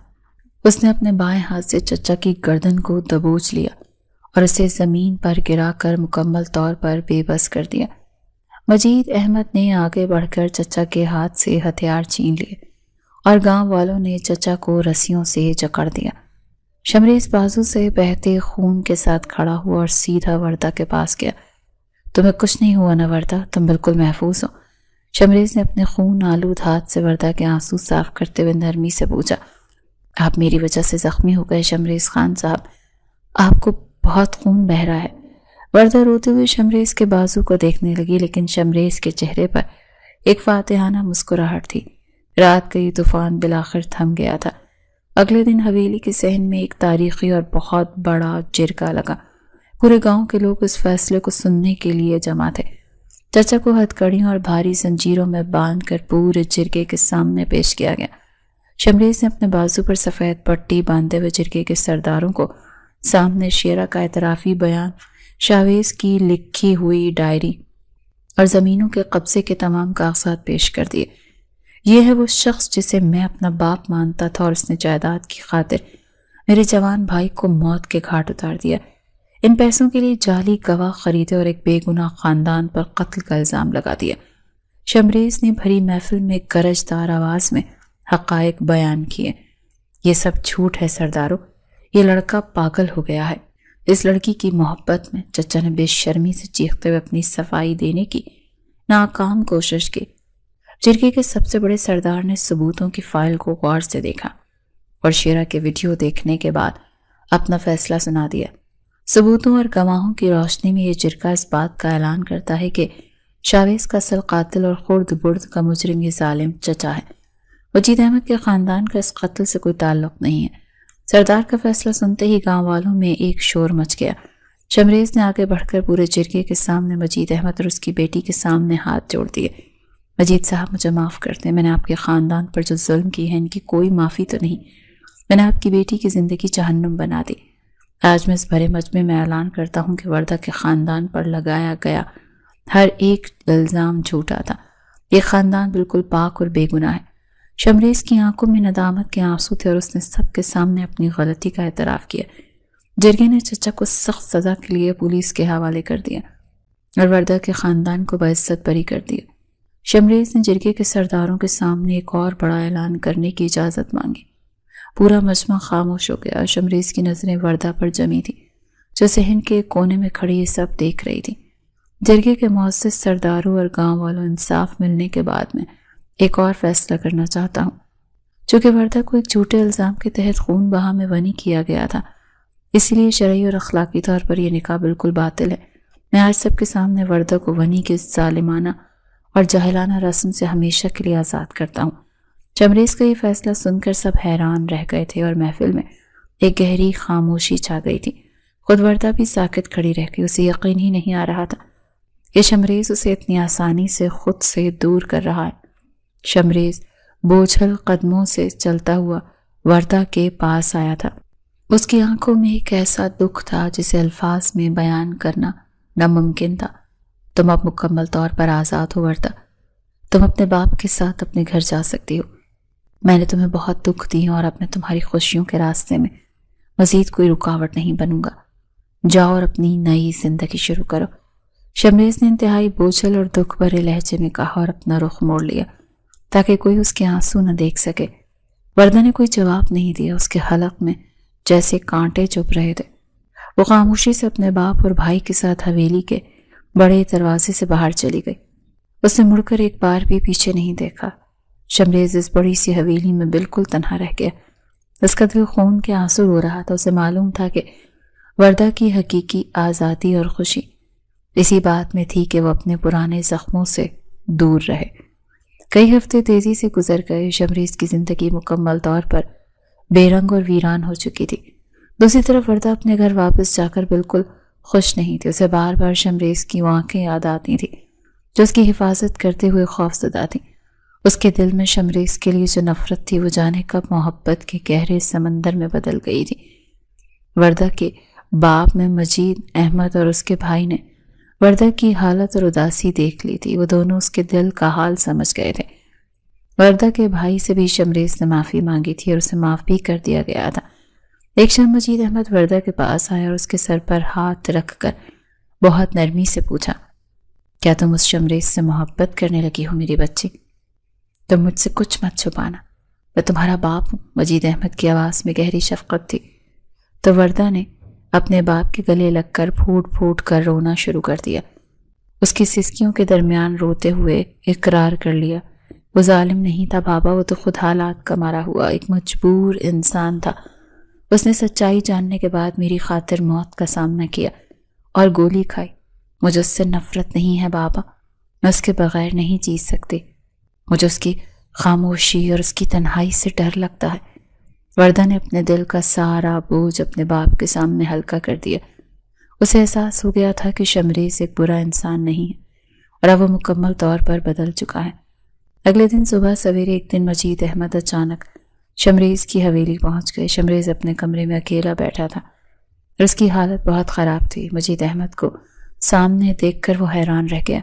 اس نے اپنے بائیں ہاتھ سے چچا کی گردن کو دبوچ لیا اور اسے زمین پر گرا کر مکمل طور پر بے بس کر دیا۔ مجید احمد نے آگے بڑھ کر چچا کے ہاتھ سے ہتھیار چھین لیے اور گاؤں والوں نے چچا کو رسیوں سے جکڑ دیا۔ شمریز بازو سے بہتے خون کے ساتھ کھڑا ہوا اور سیدھا وردہ کے پاس گیا۔ تمہیں کچھ نہیں ہوا نا وردہ، تم بالکل محفوظ ہو۔ شمریز نے اپنے خون آلود ہاتھ سے وردہ کے آنسو صاف کرتے ہوئے نرمی سے پوچھا، آپ میری وجہ سے زخمی ہو گئے شمریز خان صاحب، آپ کو بہت خون بہہ رہا ہے۔ وردہ روتے ہوئے شمریز کے بازو کو دیکھنے لگی، لیکن شمریز کے چہرے پر ایک فاتحانہ مسکراہٹ تھی۔ رات کا یہ طوفان بالآخر تھم گیا تھا۔ اگلے دن حویلی کے صحن میں ایک تاریخی اور بہت بڑا جرگہ لگا۔ پورے گاؤں کے لوگ اس فیصلے کو سننے کے لیے جمع تھے۔ چچا کو ہتھکڑیوں اور بھاری زنجیروں میں باندھ کر پورے جرگے کے سامنے پیش کیا گیا۔ شمریز نے اپنے بازو پر سفید پٹی باندھے ہوئے جرگے کے سرداروں کو سامنے شیرہ کا اعترافی بیان، شاویز کی لکھی ہوئی ڈائری اور زمینوں کے قبضے کے تمام کاغذات پیش کر دیے۔ یہ ہے وہ شخص جسے میں اپنا باپ مانتا تھا، اور اس نے جائیداد کی خاطر میرے جوان بھائی کو موت کے گھاٹ اتار دیا۔ ان پیسوں کے لیے جعلی گواہ خریدے اور ایک بے گناہ خاندان پر قتل کا الزام لگا دیا۔ شمریز نے بھری محفل میں گرجدار آواز میں حقائق بیان کیے۔ یہ سب جھوٹ ہے سردارو، یہ لڑکا پاگل ہو گیا ہے۔ اس لڑکی کی محبت میں چچا نے بے شرمی سے چیختے ہوئے اپنی صفائی دینے کی ناکام کوشش کی۔ جرگے کے سب سے بڑے سردار نے ثبوتوں کی فائل کو غور سے دیکھا اور شیرہ کے ویڈیو دیکھنے کے بعد اپنا فیصلہ سنا دیا۔ ثبوتوں اور گواہوں کی روشنی میں یہ جرگہ اس بات کا اعلان کرتا ہے کہ شاویز کا اصل قاتل اور خرد برد کا مجرم یہ ظالم چچا ہے۔ مجید احمد کے خاندان کا اس قتل سے کوئی تعلق نہیں ہے۔ سردار کا فیصلہ سنتے ہی گاؤں والوں میں ایک شور مچ گیا۔ شمریز نے آگے بڑھ کر پورے جرگے کے سامنے مجید احمد اور اس کی بیٹی کے سامنے ہاتھ جوڑ دیے۔ مجید صاحب مجھے معاف کر دیں، میں نے آپ کے خاندان پر جو ظلم کی ہے ان کی کوئی معافی تو نہیں۔ میں نے آپ کی بیٹی کی زندگی جہنم بنا دی۔ آج میں اس بھرے مجمع میں اعلان کرتا ہوں کہ وردہ کے خاندان پر لگایا گیا ہر ایک الزام جھوٹا تھا۔ یہ خاندان بالکل پاک اور بے گناہ ہے۔ شمریز کی آنکھوں میں ندامت کے آنسو تھے اور اس نے سب کے سامنے اپنی غلطی کا اعتراف کیا۔ جرگے نے چچا کو سخت سزا کے لیے پولیس کے حوالے کر دیا اور وردہ کے خاندان کو بعزت بری کر دیا۔ شمریز نے جرگے کے سرداروں کے سامنے ایک اور بڑا اعلان کرنے کی اجازت مانگی۔ پورا مجمع خاموش ہو گیا اور شمریز کی نظریں وردہ پر جمی تھی جو صحن کے ایک کونے میں کھڑی یہ سب دیکھ رہی تھی۔ جرگے کے معزز سرداروں اور گاؤں والوں انصاف ملنے کے بعد میں ایک اور فیصلہ کرنا چاہتا ہوں۔ چونکہ وردہ کو ایک جھوٹے الزام کے تحت خون بہا میں بری کیا گیا تھا، اسی لیے شرعی اور اخلاقی طور پر یہ نکاح بالکل باطل ہے۔ میں آج سب کے سامنے وردہ کو بری کے ظالمانہ اور جاہلانہ رسم سے ہمیشہ کے لیے آزاد کرتا ہوں۔ شمریز کا یہ فیصلہ سن کر سب حیران رہ گئے تھے اور محفل میں ایک گہری خاموشی چھا گئی تھی۔ خود وردہ بھی ساکت کھڑی رہ گئی۔ اسے یقین ہی نہیں آ رہا تھا کہ شمریز اسے اتنی آسانی سے خود سے دور کر رہا ہے۔ شمریز بوجھل قدموں سے چلتا ہوا وردہ کے پاس آیا تھا۔ اس کی آنکھوں میں ایک ایسا دکھ تھا جسے الفاظ میں بیان کرنا ناممکن تھا۔ تم اب مکمل طور پر آزاد ہو وردہ، تم اپنے باپ کے ساتھ اپنے گھر جا سکتی ہو۔ میں نے تمہیں بہت دکھ دی اور اب میں تمہاری خوشیوں کے راستے میں مزید کوئی رکاوٹ نہیں بنوں گا۔ جاؤ اور اپنی نئی زندگی شروع کرو۔ شمریز نے انتہائی بوجھل اور دکھ بھرے لہجے میں کہا اور اپنا رخ موڑ لیا تاکہ کوئی اس کے آنسو نہ دیکھ سکے۔ وردہ نے کوئی جواب نہیں دیا۔ اس کے حلق میں جیسے کانٹے چبھ رہے تھے۔ وہ خاموشی سے اپنے باپ اور بھائی کے ساتھ حویلی کے بڑے دروازے سے باہر چلی گئی۔ اس نے مڑ کر ایک بار بھی پیچھے نہیں دیکھا۔ شمریز اس بڑی سی حویلی میں بالکل تنہا رہ گیا۔ اس کا دل خون کے آنسو رو رہا تھا۔ اسے معلوم تھا کہ وردہ کی حقیقی آزادی اور خوشی اسی بات میں تھی کہ وہ اپنے پرانے زخموں سے دور رہے۔ کئی ہفتے تیزی سے گزر گئے۔ شمریز کی زندگی مکمل طور پر بے رنگ اور ویران ہو چکی تھی۔ دوسری طرف وردہ اپنے گھر واپس جا کر بالکل خوش نہیں تھی۔ اسے بار بار شمریز کی وہ آنکھیں یاد آتی تھیں جو اس کی حفاظت کرتے ہوئے خوفزدہ تھیں۔ اس کے دل میں شمریز کے لیے جو نفرت تھی وہ جانے کب محبت کے گہرے سمندر میں بدل گئی تھی۔ وردہ کے باپ میں مجید احمد اور اس کے بھائی نے وردہ کی حالت اور اداسی دیکھ لی تھی۔ وہ دونوں اس کے دل کا حال سمجھ گئے تھے۔ وردہ کے بھائی سے بھی شمریز نے معافی مانگی تھی اور اسے معاف بھی کر دیا گیا تھا۔ ایک شام مجید احمد وردہ کے پاس آیا اور اس کے سر پر ہاتھ رکھ کر بہت نرمی سے پوچھا، کیا تم اس شمریز سے محبت کرنے لگی ہو میری بچی؟ تم مجھ سے کچھ مت چھپانا، میں تمہارا باپ ہوں۔ مجید احمد کی آواز میں گہری شفقت تھی۔ تو وردہ نے اپنے باپ کے گلے لگ کر پھوٹ پھوٹ کر رونا شروع کر دیا۔ اس کی سسکیوں کے درمیان روتے ہوئے اقرار کر لیا، وہ ظالم نہیں تھا بابا، وہ تو خود حالات کا مارا ہوا ایک مجبور انسان تھا۔ اس نے سچائی جاننے کے بعد میری خاطر موت کا سامنا کیا اور گولی کھائی۔ مجھے اس سے نفرت نہیں ہے بابا، میں اس کے بغیر نہیں جی سکتی۔ مجھے اس کی خاموشی اور اس کی تنہائی سے ڈر لگتا ہے۔ وردہ نے اپنے دل کا سارا بوجھ اپنے باپ کے سامنے ہلکا کر دیا۔ اسے احساس ہو گیا تھا کہ شمریز ایک برا انسان نہیں ہے اور اب وہ مکمل طور پر بدل چکا ہے۔ اگلے دن صبح سویرے ایک دن مجید احمد اچانک شمریز کی حویلی پہنچ گئے۔ شمریز اپنے کمرے میں اکیلا بیٹھا تھا اور اس کی حالت بہت خراب تھی۔ مجید احمد کو سامنے دیکھ کر وہ حیران رہ گیا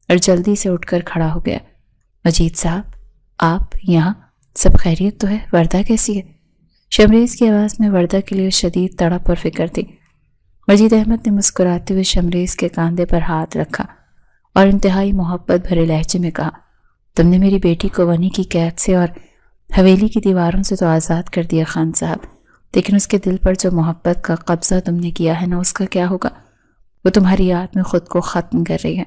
اور جلدی سے اٹھ کر کھڑا ہو گیا۔ مجید صاحب، آپ یہاں؟ سب خیریت تو ہے؟ وردہ کیسی ہے؟ شمریز کی آواز میں وردہ کے لیے شدید تڑپ اور فکر تھی۔ مجید احمد نے مسکراتے ہوئے شمریز کے کاندھے پر ہاتھ رکھا اور انتہائی محبت بھرے لہجے میں کہا، تم نے میری بیٹی کو ونی کی قید سے اور حویلی کی دیواروں سے تو آزاد کر دیا خان صاحب، لیکن اس کے دل پر جو محبت کا قبضہ تم نے کیا ہے نا، اس کا کیا ہوگا؟ وہ تمہاری یاد میں خود کو ختم کر رہی ہے۔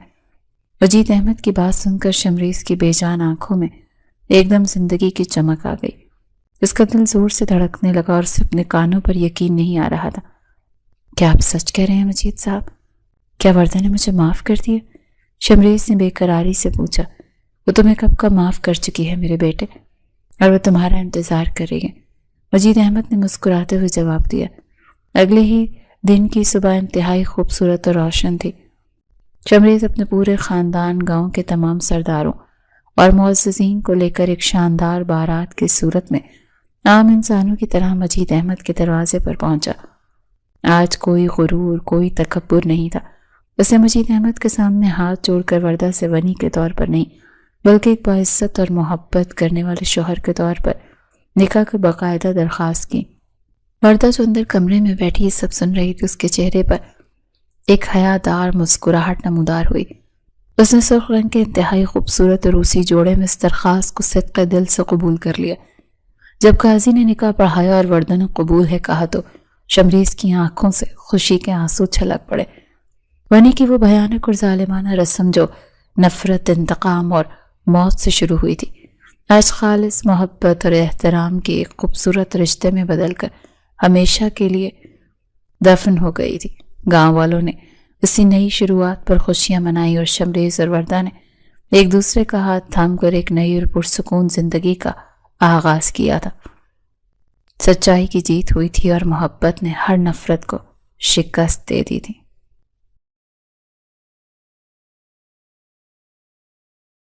مجید احمد کی بات سن کر شمریز کی بے جان آنکھوں میں ایک دم زندگی کی چمک آ گئی۔ اس کا دل زور سے دھڑکنے لگا اور اسے اپنے کانوں پر یقین نہیں آ رہا تھا۔ کیا آپ سچ کہہ رہے ہیں مجید صاحب؟ کیا وردہ نے مجھے معاف کر دیا؟ شمریز نے بے قراری سے پوچھا۔ وہ تمہیں کب کا معاف کر چکی ہے میرے بیٹے، اور وہ تمہارا انتظار کر رہی ہے۔ مجید احمد نے مسکراتے ہوئے جواب دیا۔ اگلے ہی دن کی صبح انتہائی خوبصورت اور روشن تھی۔ شمریز اپنے پورے خاندان، گاؤں کے تمام سرداروں اور معززین کو لے کر ایک شاندار بارات کی صورت میں عام انسانوں کی طرح مجید احمد کے دروازے پر پہنچا۔ آج کوئی غرور، کوئی تکبر نہیں تھا۔ اسے مجید احمد کے سامنے ہاتھ جوڑ کر وردہ سے ونی کے طور پر نہیں، بلکہ ایک باعزت اور محبت کرنے والے شوہر کے طور پر نکاح کی باقاعدہ درخواست کی۔ وردہ جو اندر کمرے میں بیٹھی یہ سب سن رہی تھی، اس کے چہرے پر ایک حیادار مسکراہٹ نمودار ہوئی۔ اس نے سرخ رنگ کے انتہائی خوبصورت روسی جوڑے میں اس درخواست کو صدقہ دل سے قبول کر لیا۔ جب قاضی نے نکاح پڑھایا اور وردہ نے قبول ہے کہا تو شمریز کی آنکھوں سے خوشی کے آنسو چھلک پڑے۔ ونی کی وہ بھیانک اور ظالمانہ رسم جو نفرت، انتقام اور موت سے شروع ہوئی تھی، آج خالص محبت اور احترام کے ایک خوبصورت رشتے میں بدل کر ہمیشہ کے لیے دفن ہو گئی تھی۔ گاؤں والوں نے اسی نئی شروعات پر خوشیاں منائی اور شمریز اور وردہ نے ایک دوسرے کا ہاتھ تھام کر ایک نئی اور پرسکون زندگی کا آغاز کیا تھا۔ سچائی کی جیت ہوئی تھی اور محبت نے ہر نفرت کو شکست دے دی تھی۔